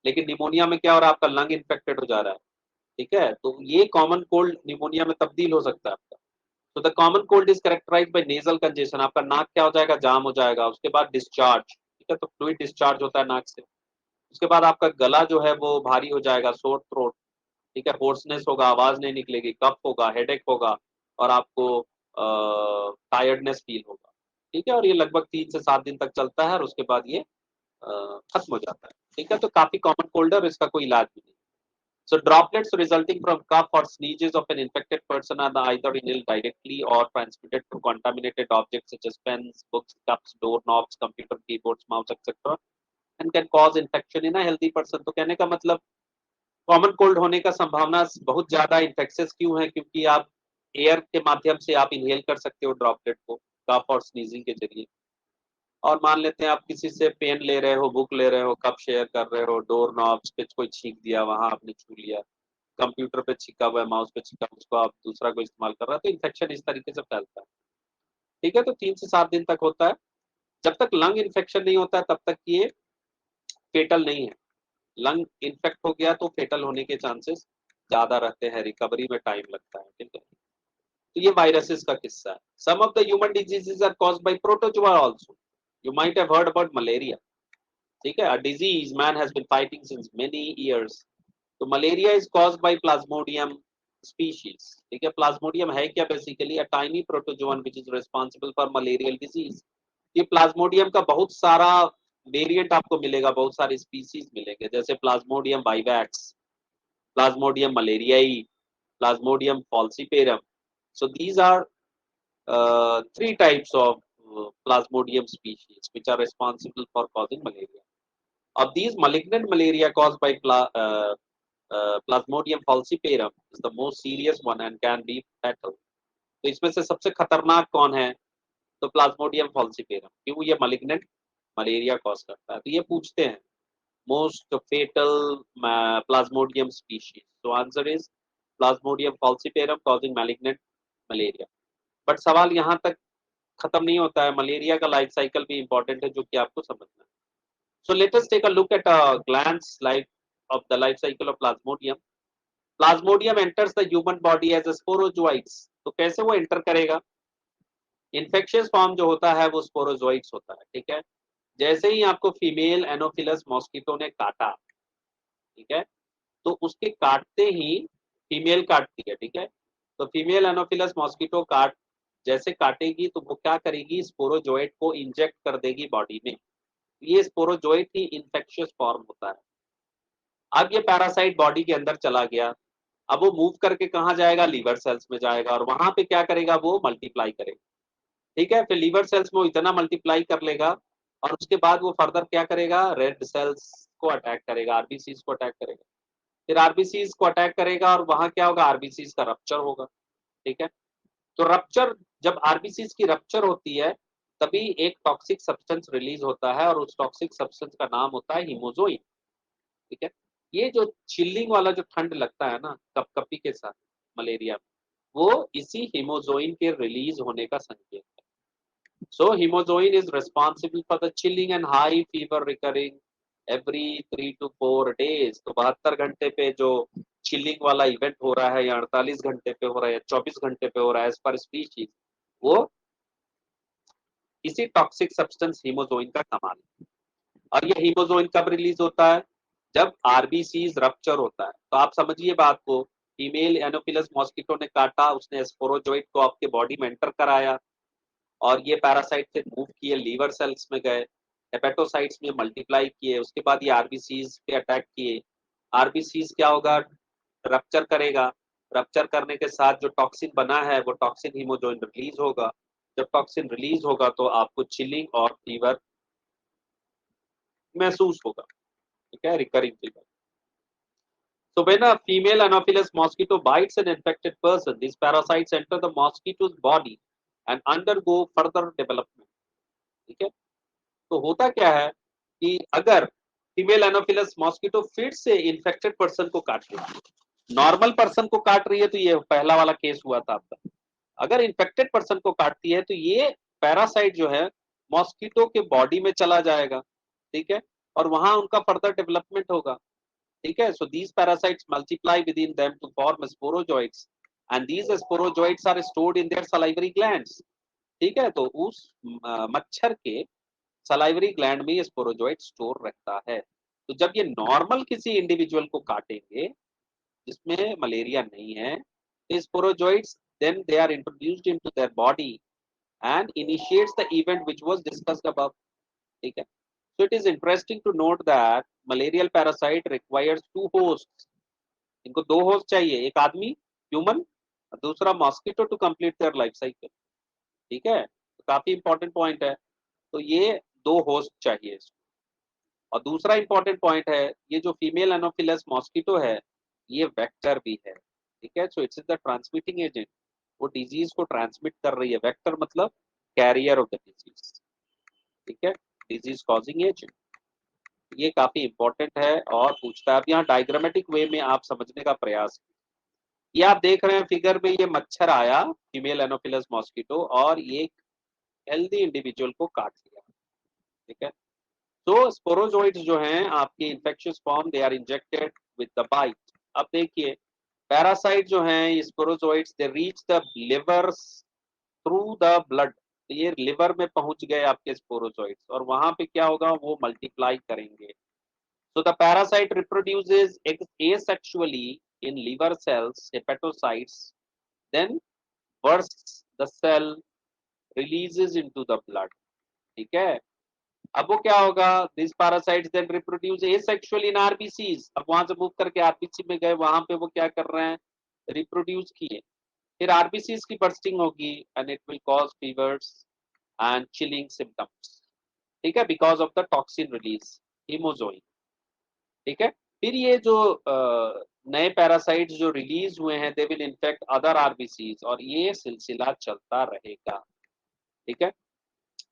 लेकिन निमोनिया में क्या हो रहा है? आपका लंग इन्फेक्टेड हो जा रहा है। ठीक है, तो ये कॉमन कोल्ड निमोनिया में तब्दील हो सकता है आपका। तो the common cold is characterised by nasal congestion, आपका नाक क्या हो जाएगा? जाम हो जाएगा। उसके बाद डिस्चार्ज। ठीक है, तो फ्लूइड डिस्चार्ज होता है नाक से। उसके बाद आपका गला जो है वो भारी हो जाएगा, सोर थ्रोट। ठीक है, होर्सनेस होगा, आवाज नहीं निकलेगी, कफ होगा, हेडेक होगा, और आपको टायर्डनेस फील होगा। ठीक है, और ये लगभग 3 से 7 दिन तक चलता है, और उसके बाद ये खत्म हो जाता है। ठीक है, तो काफी कॉमन कोल्ड है और इसका कोई इलाज भी नहीं। So droplets resulting from cough or sneezes of an infected person are either inhaled directly or transmitted through contaminated objects such as pens, books, cups, doorknobs, computer keyboards, mouse, etc. and can cause infection in a healthy person। तो कहने का मतलब common cold होने का संभावना बहुत ज्यादा infectious क्यों है? क्योंकि आप एयर के माध्यम से आप इनहेल कर सकते हो ड्रॉपलेट को, कफ और स्नीजिंग के जरिए। और मान लेते हैं आप किसी से पेन ले रहे हो, बुक ले रहे हो, कप शेयर कर रहे हो, डोर नॉब्स पे कोई छींक दिया, वहां आपने छू लिया, कंप्यूटर पे छिका हुआ है, माउस पे छिका, उसको आप दूसरा को इस्तेमाल कर रहा है, तो इन्फेक्शन इस तरीके से फैलता है। ठीक है, तो 3 से 7 दिन तक होता है। जब तक लंग इन्फेक्शन नहीं होता है तब तक ये फेटल नहीं है। लंग इन्फेक्ट हो गया तो फेटल होने के चांसेस ज्यादा रहते हैं, रिकवरी में टाइम लगता है। ठीक है, तो ये वायरसेस का किस्सा है। Some of the human diseases are caused by protozoa also. You might have heard about malaria. ठीक है, a disease man has been fighting since many years. तो malaria is caused by plasmodium species. ठीक है, plasmodium है क्या? Basically a tiny protozoan which is responsible for malarial disease. ये plasmodium का बहुत सारा वेरिएंट आपको मिलेगा, बहुत सारे स्पीसीज मिलेंगे, जैसे plasmodium vivax, plasmodium malariae, plasmodium falciparum। So these are 3 types of plasmodium species which are responsible for causing malaria. Of these, malignant malaria caused by plasmodium falciparum is the most serious one and can be fatal. तो इसमें से सबसे खतरनाक कौन है? तो Plasmodium फॉल्सिपेरम। क्यों? ये मलिग्नेंट मलेरिया कॉज करता है। तो ये पूछते हैं मोस्ट फेटल प्लाज्मोडियम स्पीशीज। तो answer is plasmodium falciparum causing malignant malaria. But सवाल यहाँ तक खत्म नहीं होता है, मलेरिया का लाइफ साइकिल भी इंपॉर्टेंट है जो कि आपको समझना है। So let us take a look at a glance life of the life cycle of plasmodium. Plasmodium enters the human body as sporozoites. तो कैसे वो एंटर करेगा? इन्फेक्शियस फॉर्म जो होता है वो स्पोरोजोइट्स होता है, ठीक है। जैसे ही आपको फीमेल एनोफिलस मॉस्किटो ने काटा, ठीक है, तो उसके काटते ही फीमेल काटती है, ठीक है। तो फीमेल एनोफिलस मॉस्किटो काट जैसे काटेगी तो वो क्या करेगी? स्पोरोजोइट को इंजेक्ट कर देगी बॉडी में। ये स्पोरोजोइट ही इन्फेक्शियस फॉर्म होता है। अब ये पैरासाइट बॉडी के अंदर चला गया, अब वो मूव करके कहाँ जाएगा? लीवर सेल्स में जाएगा और वहां पे क्या करेगा? वो मल्टीप्लाई करेगा, ठीक है। फिर लीवर सेल्स में वो इतना मल्टीप्लाई कर लेगा और उसके बाद वो फर्दर क्या करेगा? रेड सेल्स को अटैक करेगा, आरबीसीज को अटैक करेगा। फिर आरबीसीज को अटैक करेगा और वहां क्या होगा? आरबीसीज का रप्चर होगा, ठीक है। तो रप्चर, जब आरबीसीज की रप्चर होती है तभी एक टॉक्सिक सब्सटेंस रिलीज होता है और उस टॉक्सिक सब्सटेंस का नाम होता है हीमोजोइन, ठीक है। ये जो चिल्लिंग वाला जो ठंड लगता है ना कपकपी के साथ मलेरिया में, वो इसी हीमोजोइन के रिलीज होने का संकेत है। So hemozoin is responsible for the chilling and high fever recurring every 3 to 4 days। तो 72 घंटे पे जो चिलिंग वाला इवेंट हो रहा है या 48 घंटे पे हो रहा है या 24 घंटे पे हो रहा है एज पर स्पीशीज, वो इसी टॉक्सिक सब्सटेंस हीमोजोइन का कमाल है। और ये हीमोजोइन कब रिलीज होता है? जब आरबीसीज रप्चर होता है। तो आप समझिए बात को, फीमेल एनोफिलस मॉस्किटो ने काटा, उसने स्पोरोजोइट को आपके बॉडी में एंटर कराया और ये पैरासाइट से मूव किए, लीवर सेल्स में गए, हेपेटोसाइट्स में मल्टीप्लाई किए, उसके बाद ये आरबीसीज पे अटैक किए। आरबीसीज क्या होगा? रप्चर करेगा। रप्चर करने के साथ जो टॉक्सिन बना है वो टॉक्सिन हीमोजोइन रिलीज होगा। जब टॉक्सिन रिलीज होगा तो आपको चिलिंग और फीवर महसूस होगा, ठीक है, recurring fever. So when a female Anopheles mosquito bites an infected person, these parasites enter the mosquito's body and undergo further development, ठीक है। तो होता क्या है कि अगर फीमेल एनोफिलस मॉस्किटो फिर से इन्फेक्टेड पर्सन को काट रही है, नॉर्मल पर्सन को काट रही है तो ये पहला वाला केस हुआ था आपका। अगर इन्फेक्टेड पर्सन को काटती है तो ये पैरासाइट जो है मॉस्किटो के बॉडी में चला जाएगा, ठीक है, और वहां उनका फर्दर डेवलपमेंट होगा, ठीक है। So these parasites multiply within them to form sporozoites and these sporozoites are stored in their salivary glands, ठीक है। तो उस मच्छर के सलाइवरी ग्लैंड में ये स्पोरोजोइट स्टोर रहता है। तो जब ये नॉर्मल किसी इंडिविजुअल को काटेंगे जिसमें मलेरिया नहीं है, तो sporozoites then they are introduced into their body and initiates the event which was discussed above, ठीक है। So it is interesting to note that malarial parasite requires two hosts। इनको दो होस्ट चाहिए, एक आदमी ह्यूमन और दूसरा mosquito to complete their life cycle, ठीक है। तो काफी इंपॉर्टेंट पॉइंट है। तो ये दो होस्ट चाहिए। और दूसरा इंपॉर्टेंट पॉइंट है, ये जो फीमेल एनोफिलस मॉस्किटो है ये वेक्टर भी है, ठीक है। So it's the transmitting agent, वो डिजीज को ट्रांसमिट कर रही है। वेक्टर मतलब कैरियर ऑफ द डिजीज, ठीक है, डिजीज कॉजिंग एजेंट। ये काफी इंपॉर्टेंट है और पूछता है। अब यहाँ डायग्रामेटिक वे में आप समझने का प्रयास, ये आप देख रहे हैं फिगर में, ये मच्छर आया फीमेल एनोफिलस मॉस्किटो और ये हेल्दी इंडिविजुअल को काट लिया, ठीक है। तो स्पोरोजोइड्स जो हैं आपके infectious form, they are injected with the bite. अब देखिए पैरासाइट जो हैं sporozoids, they reach the liver through the blood. तो ये लिवर में पहुंच गए आपके स्पोरोजोइड्स और वहां पे क्या होगा? वो मल्टीप्लाई करेंगे। So the parasite reproduces asexually in liver cells, hepatocytes, then bursts the cell, releases into the blood, ठीक है। अब वो क्या होगा? This parasites then reproduce asexually in RBCs. अब वहां से मूव करके आरबीसी में गए, वहां पे वो क्या कर रहे हैं? रिप्रोड्यूस किए। फिर आरबीसीज की बर्स्टिंग होगी and it will cause fevers and chilling symptoms, ठीक है, because of the toxin release hemozoin, ठीक है। फिर ये जो नए पैरासाइट्स जो रिलीज हुए हैं, they will infect other RBCs, और ये सिलसिला चलता रहेगा। ठीक है।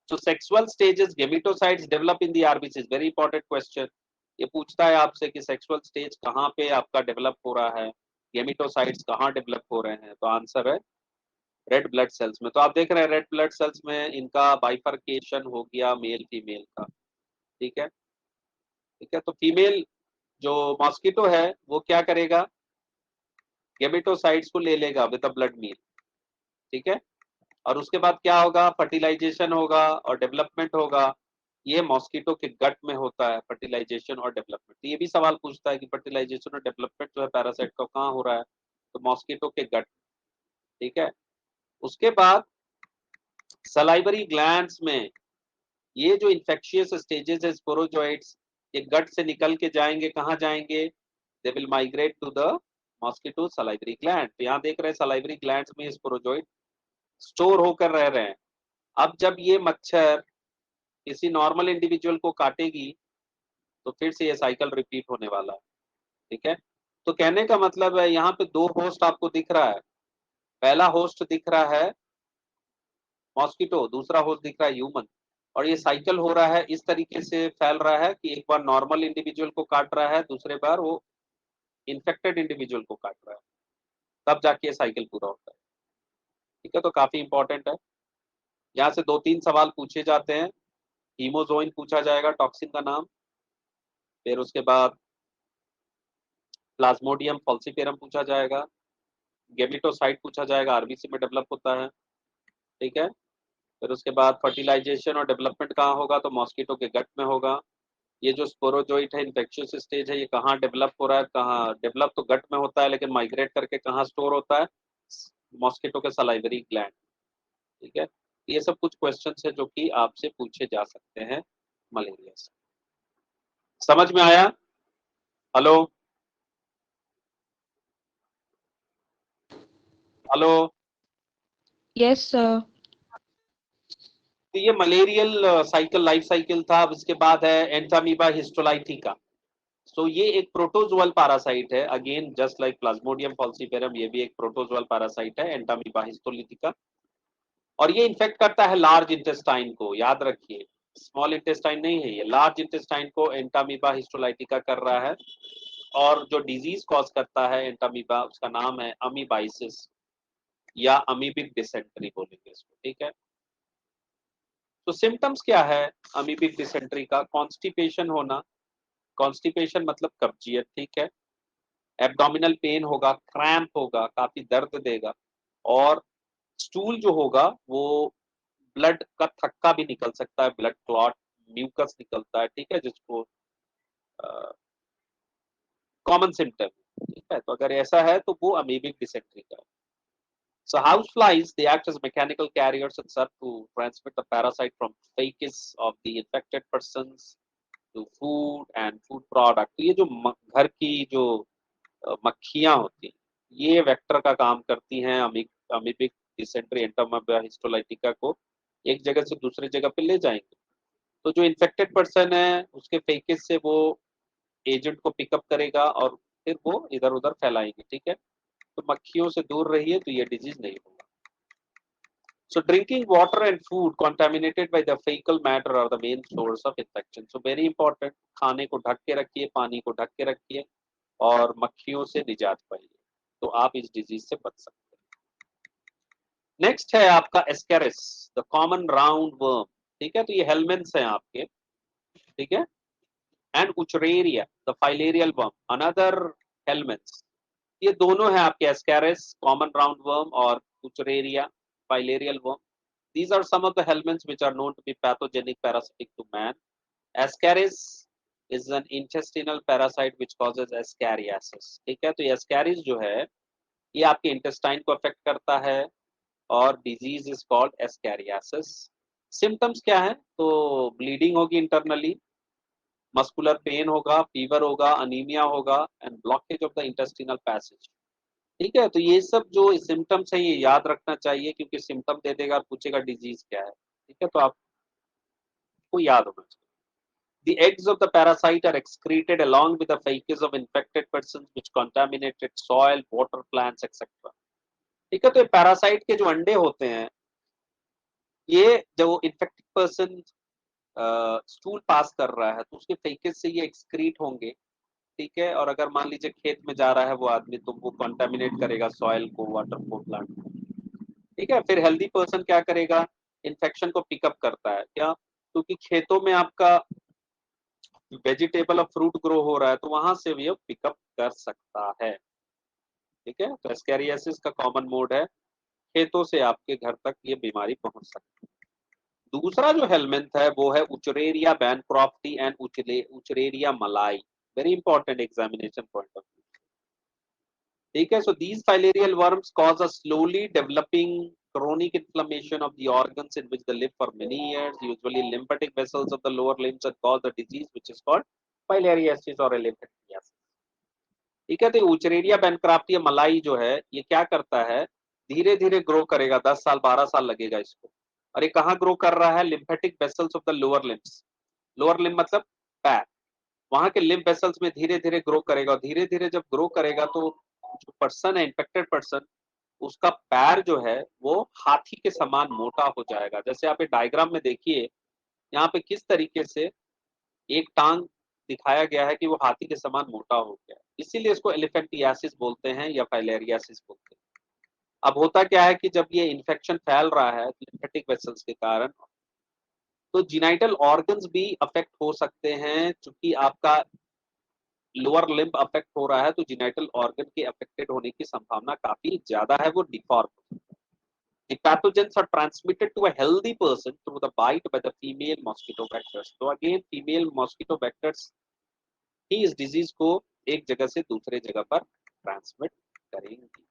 So sexual stages gametocytes develop in the RBCs, very important question। ये पूछता है आपसे कि सेक्सुअल स्टेज कहाँ पे आपका डेवलप हो रहा है, गेमिटोसाइट्स कहाँ डेवलप हो रहे हैं, तो आंसर है रेड ब्लड सेल्स में। तो आप देख रहे हैं रेड ब्लड सेल्स में इनका बाइफर्केशन हो गया मेल फीमेल का। ठीक है। ठीक है। तो फीमेल जो मॉस्किटो है वो क्या करेगा, गेमिटोसाइट्स को ले लेगा विद द ब्लड मील। ठीक है। और उसके बाद क्या होगा, फर्टिलाइजेशन होगा और डेवलपमेंट होगा। ये मॉस्किटो के गट में होता है फर्टिलाइजेशन और डेवलपमेंट। तो ये भी सवाल पूछता है कि फर्टिलाइजेशन और डेवलपमेंट जो है पैरासाइट का कहाँ हो रहा है, तो मॉस्किटो के गट। ठीक है। उसके बाद सलाइवरी ग्लैंड्स में ये जो इन्फेक्शियस स्टेजेस है स्पोरोजोइट्स, ये गट से निकल के जाएंगे, कहाँ जाएंगे, they will migrate to the mosquito salivary gland. तो यहाँ देख रहे हैं सलाइवरी ग्लैंड्स में स्पोरोजोइट स्टोर होकर रह रहे हैं। अब जब ये मच्छर किसी नॉर्मल इंडिविजुअल को काटेगी तो फिर से ये साइकिल रिपीट होने वाला है। ठीक है। तो कहने का मतलब है यहाँ पे दो होस्ट आपको दिख रहा है, पहला होस्ट दिख रहा है मॉस्किटो, दूसरा होस्ट दिख रहा है ह्यूमन, और ये साइकिल हो रहा है, इस तरीके से फैल रहा है कि एक बार नॉर्मल इंडिविजुअल को काट रहा है, दूसरे बार वो इन्फेक्टेड इंडिविजुअल को काट रहा है, तब जाके ये साइकिल पूरा होता है। ठीक है। तो काफी इंपॉर्टेंट है। यहाँ से दो तीन सवाल पूछे जाते हैं। हीमोजोइन पूछा जाएगा टॉक्सिन का नाम, फिर उसके बाद प्लाज्मोडियम फॉल्सिफेरम पूछा जाएगा, गेमिटोसाइट पूछा जाएगा, आरबीसी में डेवलप होता है। ठीक है। फिर उसके बाद फर्टिलाइजेशन और डेवलपमेंट कहाँ होगा, तो मॉस्किटो के गट में होगा। ये जो स्पोरोजोइट है इन्फेक्शियस स्टेज है, ये कहाँ डेवलप हो रहा है, कहाँ डेवलप तो गट में होता है लेकिन माइग्रेट करके कहाँ स्टोर होता है, मॉस्किटो के सलाइवरी ग्लैंड। ठीक है। ये सब कुछ क्वेश्चंस है जो कि आपसे पूछे जा सकते हैं मलेरिया से। समझ में आया? Hello hello. Yes, sir. तो ये मलेरियल साइकिल लाइफ साइकिल था। अब इसके बाद है एंटामीबा हिस्टोलाइटिका। सो ये एक प्रोटोजोअल पैरासाइट है, अगेन जस्ट लाइक प्लाज्मोडियम फॉल्सिफेरम, ये भी एक प्रोटोजोअल पैरासाइट है एंटामीबा हिस्टोलिटिका। और ये इन्फेक्ट करता है लार्ज इंटेस्टाइन को, याद रखिए स्मॉल इंटेस्टाइन नहीं है, ये लार्ज इंटेस्टाइन को एंटामीबा हिस्टोलाइटिका कर रहा है। और जो डिजीज कॉज करता है एंटामीबा, उसका नाम है अमीबाइसिस या अमीबिक डिसेंट्री बोलेंगे इसको। ठीक है। तो सिम्टम्स क्या है अमीबिक डिसेंट्री का, कॉन्स्टिपेशन होना, कॉन्स्टिपेशन मतलब कब्जियत। ठीक है। एब्डोमिनल पेन होगा, क्रैम्प होगा, काफी दर्द देगा, और स्टूल जो होगा वो ब्लड का थक्का भी निकल सकता है, ब्लड क्लॉट, म्यूकस निकलता है। ठीक है। जिसको कॉमन सिम्टम। ठीक है। तो अगर ऐसा है तो वो अमीबिक डिसेंट्री का है। So houseflies, they act as mechanical carriers and serve to transmit the parasite from fecus of the infected persons to food and food product। तो ये जो घर की जो मक्खियां होती हैं, ये वेक्टर का काम करती हैं अमीबिक डिसेंट्री एंटामीबा हिस्टोलाइटिका को एक जगह से दूसरी जगह पे ले जाएंगे। तो जो इन्फेक्टेड पर्सन है उसके फेकिस से वो एजेंट को पिकअप करेगा और फिर वो इधर उधर फैलाएंगे। ठीक है। तो मक्खियों से दूर रहिए तो ये डिजीज नहीं होगा। So drinking water and food contaminated by the fecal matter are the main source of infection. So very important, खाने को ढक के रखिए, पानी को ढक के रखिए और मक्खियों से निजात पाइए, तो आप इस डिजीज से बच सकते हैं। नेक्स्ट है आपका ascaris, the common round worm. ठीक है। तो ये हेलमेंस हैं आपके। ठीक है। And wuchereria the filarial worm, another helminths. ये दोनों है आपके एस्केरिस कॉमन राउंड वर्म और wuchereria filarial worm. These are some of the helminths which are known to be pathogenic parasitic to man. Ascaris is an intestinal parasite which causes ascariasis। ठीक है। तो ये ascaris जो है ये आपके intestine को अफेक्ट करता है और disease is called ascariasis। Symptoms क्या है, तो ब्लीडिंग होगी इंटरनली, मस्कुलर पेन होगा, फीवर होगा, अनीमिया होगा and blockage of the intestinal passage. ठीक है। तो ये सब जो सिम्टम्स है ये याद रखना चाहिए क्योंकि सिम्टम दे देगा और पूछेगा डिजीज क्या है। ठीक है। तो आपको याद होना चाहिए। The eggs of the parasite are excreted along with the feces of infected persons which contaminated soil, water, plants, etc. ठीक है, तो ये पैरासाइट के जो अंडे होते हैं, ये जो इन्फेक्टेड पर्सन स्टूल पास कर रहा है तो उसके फेकेस से ये एक्सक्रीट होंगे, ठीक है। और अगर मान लीजिए खेत में जा रहा है वो आदमी, तो वो कंटामिनेट करेगा सॉइल को, वाटर को, प्लांट को, ठीक है। फिर हेल्दी पर्सन क्या करेगा, इन्फेक्शन को पिकअप करता है, क्या, क्योंकि खेतों में आपका वेजिटेबल और फ्रूट ग्रो हो रहा है, तो वहां से भी पिकअप कर सकता है, ठीक है। तो एस्कैरियासिस का कॉमन मोड है, खेतों से आपके घर तक ये बीमारी पहुंच सकती है। दूसरा जो हेलमिंथ है वो है उचरेरिया बैनक्रॉफ्टी एंड उचरेरिया मलाई, very important examination point of view, ठीक है। So these filarial worms cause a slowly developing chronic inflammation of the organs in which they live for many years, usually lymphatic vessels of the lower limbs, and cause the disease which is called filariasis or elephantiasis, ठीक है। तो उचरेरिया बैनक्राफ्टिया मलाई जो है ये क्या करता है, धीरे धीरे ग्रो करेगा, 10 साल 12 साल लगेगा इसको। और ये कहाँ ग्रो कर रहा है, lymphatic vessels of the lower limbs, lower limb मतलब पैर, वहां के लिम्फ वेसल्स में धीरे धीरे ग्रो करेगा। और धीरे धीरे जब ग्रो करेगा तो जो पर्सन है, इन्फेक्टेड पर्सन, उसका पैर जो है वो हाथी के समान मोटा हो जाएगा। जैसे आप डायग्राम में देखिए, यहाँ पे किस तरीके से एक टांग दिखाया गया है कि वो हाथी के समान मोटा हो गया है, इसीलिए इसको एलिफेंटियासिस बोलते हैं या फाइलेरियासिस बोलते हैं। अब होता क्या है कि जब ये इन्फेक्शन फैल रहा है लिम्फेटिक वेसल्स के कारण, तो जिनाइटल ऑर्गन्स भी अफेक्ट हो सकते हैं। चूंकि आपका लोअर लिम्ब अफेक्ट हो रहा है तो जिनाइटल ऑर्गन के अफेक्टेड होने की संभावना काफी ज्यादा है, वो deform. The pathogens are transmitted to a healthy person through the bite by the female mosquito vectors. तो again female mosquito vectors ही इस डिजीज को एक जगह से दूसरे जगह पर ट्रांसमिट करेंगी,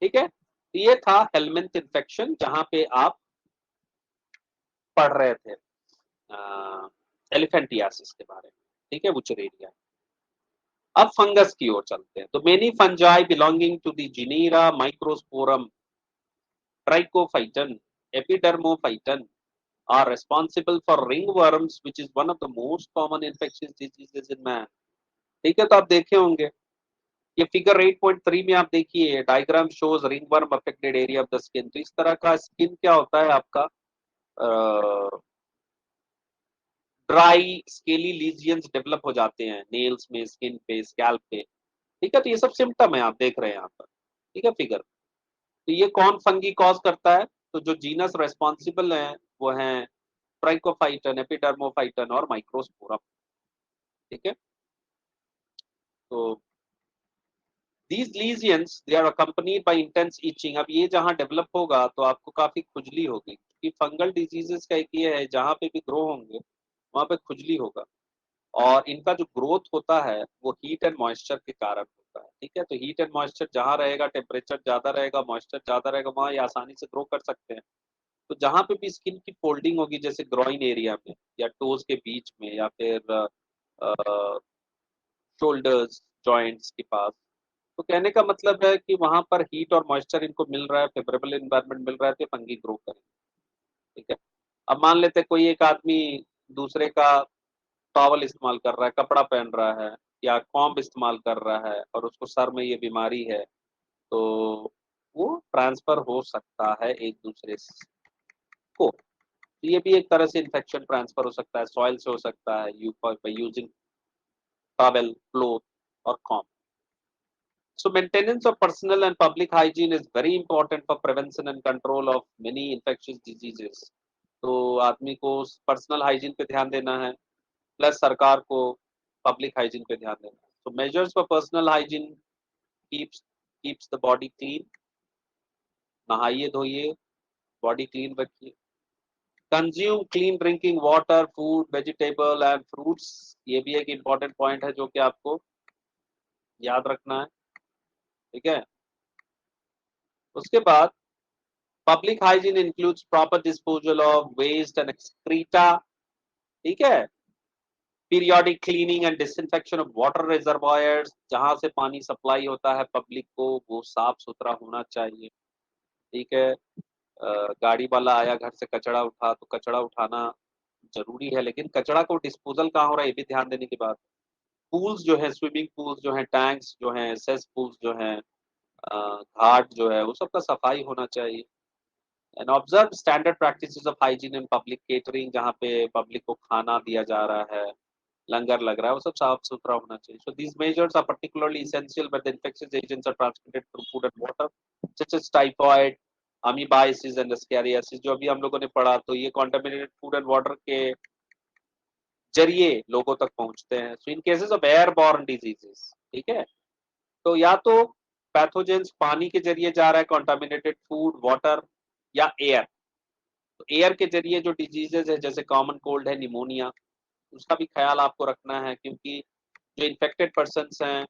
ठीक है। तो ये था हेलमिंथ इन्फेक्शन जहां पे आप पढ़ रहे थे एलिफेंटियासिस के बारे में, ठीक है, बुचरेरिया। अब फंगस की ओर चलते हैं। तो many fungi belonging to the genera microsporum trichophyton epidermophyton are responsible for ringworms, which is one of the most common infectious diseases in man, ठीक है। तो आप देखे होंगे ये फिगर 8.3 में, आप देखिए diagram shows ringworm affected area of the skin. तो इस तरह का स्किन क्या होता है आपका, ड्राई स्केली लीजियंस डेवलप हो जाते हैं नेल्स में, स्किन पे, स्कैल्प पे, ठीक है। तो ये सब सिम्टम है, आप देख रहे हैं यहाँ पर, ठीक है, फिगर। तो ये कौन फंगी कॉज करता है, तो जो जीनस रेस्पॉन्सिबल है वो है ट्राइकोफाइटन, एपिडर्मोफाइटन और माइक्रोस्पोरम, ठीक है। तो these lesions they are accompanied by intense itching। अब ये जहाँ डेवलप होगा तो आपको काफी खुजली होगी, क्योंकि फंगल डिजीजेस का एक ये है जहाँ पे भी ग्रो होंगे वहां पे खुजली होगा। और इनका जो ग्रोथ होता है वो हीट एंड मॉइस्चर के कारण होता है, ठीक है। तो हीट एंड मॉइस्चर जहाँ रहेगा, टेम्परेचर ज्यादा रहेगा, मॉइस्चर ज्यादा रहेगा, वहाँ ये आसानी से ग्रो कर सकते हैं। तो जहाँ पे भी स्किन की फोल्डिंग होगी, जैसे ग्रोइन एरिया में या टोज के बीच में या फिर शोल्डर्स जॉइंट्स के पास, तो कहने का मतलब है कि वहां पर हीट और मॉइस्चर इनको मिल रहा है, फेवरेबल एनवायरनमेंट मिल रहा है, तो फंगी ग्रो करेंगे, ठीक है। अब मान लेते हैं कोई एक आदमी दूसरे का टॉवल इस्तेमाल कर रहा है, कपड़ा पहन रहा है या कॉम्ब इस्तेमाल कर रहा है और उसको सर में ये बीमारी है, तो वो ट्रांसफर हो सकता है एक दूसरे को। तो ये भी एक तरह से इन्फेक्शन ट्रांसफर हो सकता है, सॉइल से हो सकता है, यूजिंग टॉवल, क्लोथ और comb. So maintenance of personal and public hygiene is very important for prevention and control of many infectious diseases. तो आदमी को पर्सनल हाइजीन पे ध्यान देना है, प्लस सरकार को पब्लिक हाइजीन पे ध्यान देना है। तो measures for personal hygiene keeps the body clean, नहाइए धोइए, बॉडी क्लीन रखिए। Consume clean drinking water, food, vegetable and fruits, ये भी एक इम्पॉर्टेंट पॉइंट है जो कि आपको याद रखना है, ठीक है। उसके बाद public hygiene includes proper disposal of waste and excreta, ठीक है। Periodic cleaning and disinfection of water reservoirs, जहां से पानी सप्लाई होता है पब्लिक को वो साफ सुथरा होना चाहिए, ठीक है। गाड़ी वाला आया घर से कचरा उठा, तो कचरा उठाना जरूरी है, लेकिन कचरा को डिस्पोजल कहाँ हो रहा है ये भी ध्यान देने की बात है। पूल्स जो है, स्विमिंग पूल्स जो है, टैंक्स जो हैं, सेस पूल्स जो हैं, घाट जो है, वो सब का सफाई होना चाहिए। And observe standard practices of hygiene in public catering, जहाँ पे पब्लिक को खाना दिया जा रहा है, लंगर लग रहा है, वो सब साफ सुथरा होना चाहिए। So these measures are particularly essential when the infectious agents are transmitted through food and water, such as typhoid, amoebiasis and ascariasis, जो अभी हम लोगों ने पढ़ा, तो ये contaminated food and water के जरिए लोगों तक पहुंचते हैं। सो इन केसेस ऑफ एयरबॉर्न डिजीजेस, ठीक है, तो या तो पैथोजेंस पानी के जरिए जा रहा है, कंटामिनेटेड फूड, वाटर या एयर। तो एयर के जरिए जो डिजीजेज है, जैसे कॉमन कोल्ड है, निमोनिया, उसका भी ख्याल आपको रखना है, क्योंकि जो इन्फेक्टेड पर्सन्स हैं,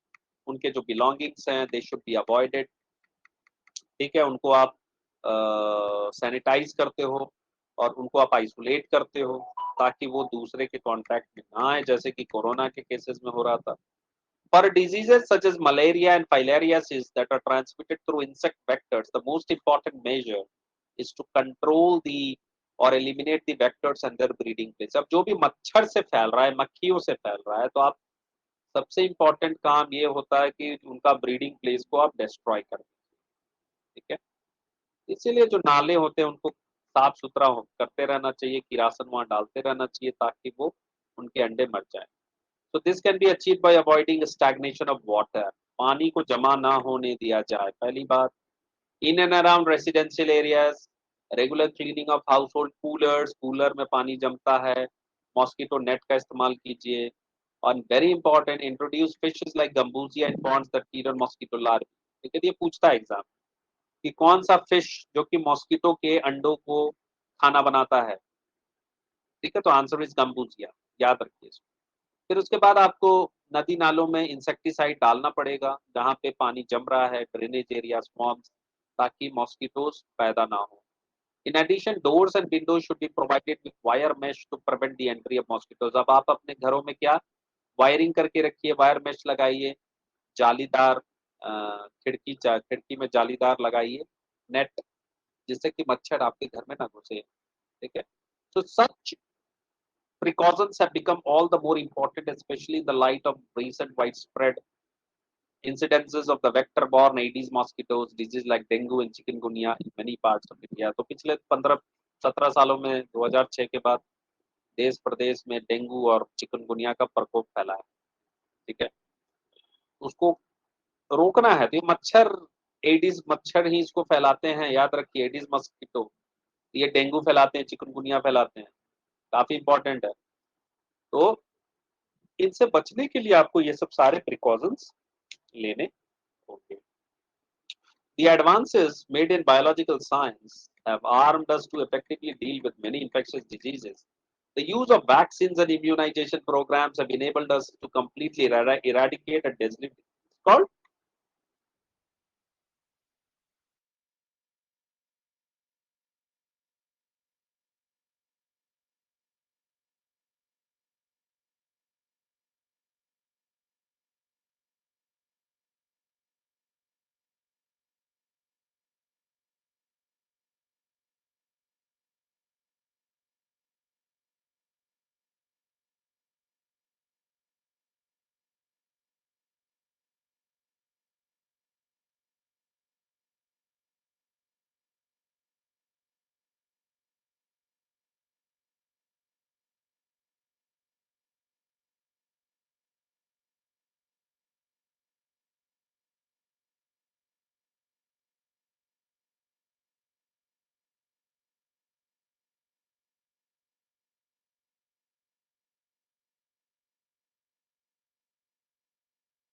उनके जो बिलोंगिंग्स हैं, दे शुड बी अवॉइडेड। ठीक है, उनको आप सैनिटाइज करते हो और उनको आप आइसोलेट करते हो, ताकि वो दूसरे के कांटेक्ट में ना आए, जैसे कि कोरोना के केसेस में हो रहा था। For diseases such as malaria and filariasis that are transmitted through insect vectors, the most important measure is to control the or eliminate the vectors and their breeding place. अब जो भी मच्छर से फैल रहा है, मक्खियों से फैल रहा है, तो आप सबसे इम्पोर्टेंट काम ये होता है कि उनका ब्रीडिंग प्लेस को आप डिस्ट्रॉय कर दें। ठीक है, इसीलिए जो नाले होते हैं उनको साफ सुथरा करते रहना चाहिए, किरासन वहां डालते रहना चाहिए, ताकि वो उनके अंडे मर जाए। So this can be achieved by avoiding stagnation of water. पानी को जमा ना होने दिया जाए, पहली बात। In and around residential areas, regular cleaning of household coolers, cooler में पानी जमता है, मॉस्किटो नेट का इस्तेमाल कीजिए। और very important, introduce fishes like gambusia in ponds that feed on mosquito larvae. ठीक है, ये पूछता है एग्जाम कि कौन सा फिश जो कि मॉस्किटो के अंडों को खाना बनाता है। ठीक है, तो आंसर इज गंबूजिया, याद रखिए इसको। फिर उसके बाद आपको नदी नालों में इंसेक्टिसाइड डालना पड़ेगा, जहाँ पे पानी जम रहा है, ड्रेनेज एरिया, स्वॉम्प्स, ताकि मॉस्किटोज पैदा ना हो। In addition, doors and windows should be provided with wire mesh to prevent the entry of mosquitoes. अब आप अपने घरों में क्या वायरिंग करके रखिए, वायर मेश लगाइए, जालीदार खिड़की में जालीदार लगाइए नेट, जिससे कि मच्छर आपके घर में ना घुसे। ठीक है, तो सच precautions have become all the more important, especially in the light of recent widespread incidences of the vector-borne Aedes mosquitoes, disease like dengue and chikungunya in many parts of India. तो पिछले 15-17 सालों में 2006 के बाद देश प्रदेश में डेंगू और chikungunya का प्रकोप फैला है। ठीक है, उसको रोकना है, तो ये मच्छर, एडिस मच्छर ही इसको फैलाते हैं, याद रखिए, एडिस मस्किटो, ये डेंगू फैलाते हैं, चिकनगुनिया फैलाते हैं, काफी इंपॉर्टेंट है। तो इनसे बचने के लिए आपको ये सब सारे प्रिकॉशंस लेने होंगे। The advances made in biological science have armed us to effectively deal with many infectious diseases. The use of vaccines and immunization programs have enabled us to completely eradicate a deadly disease called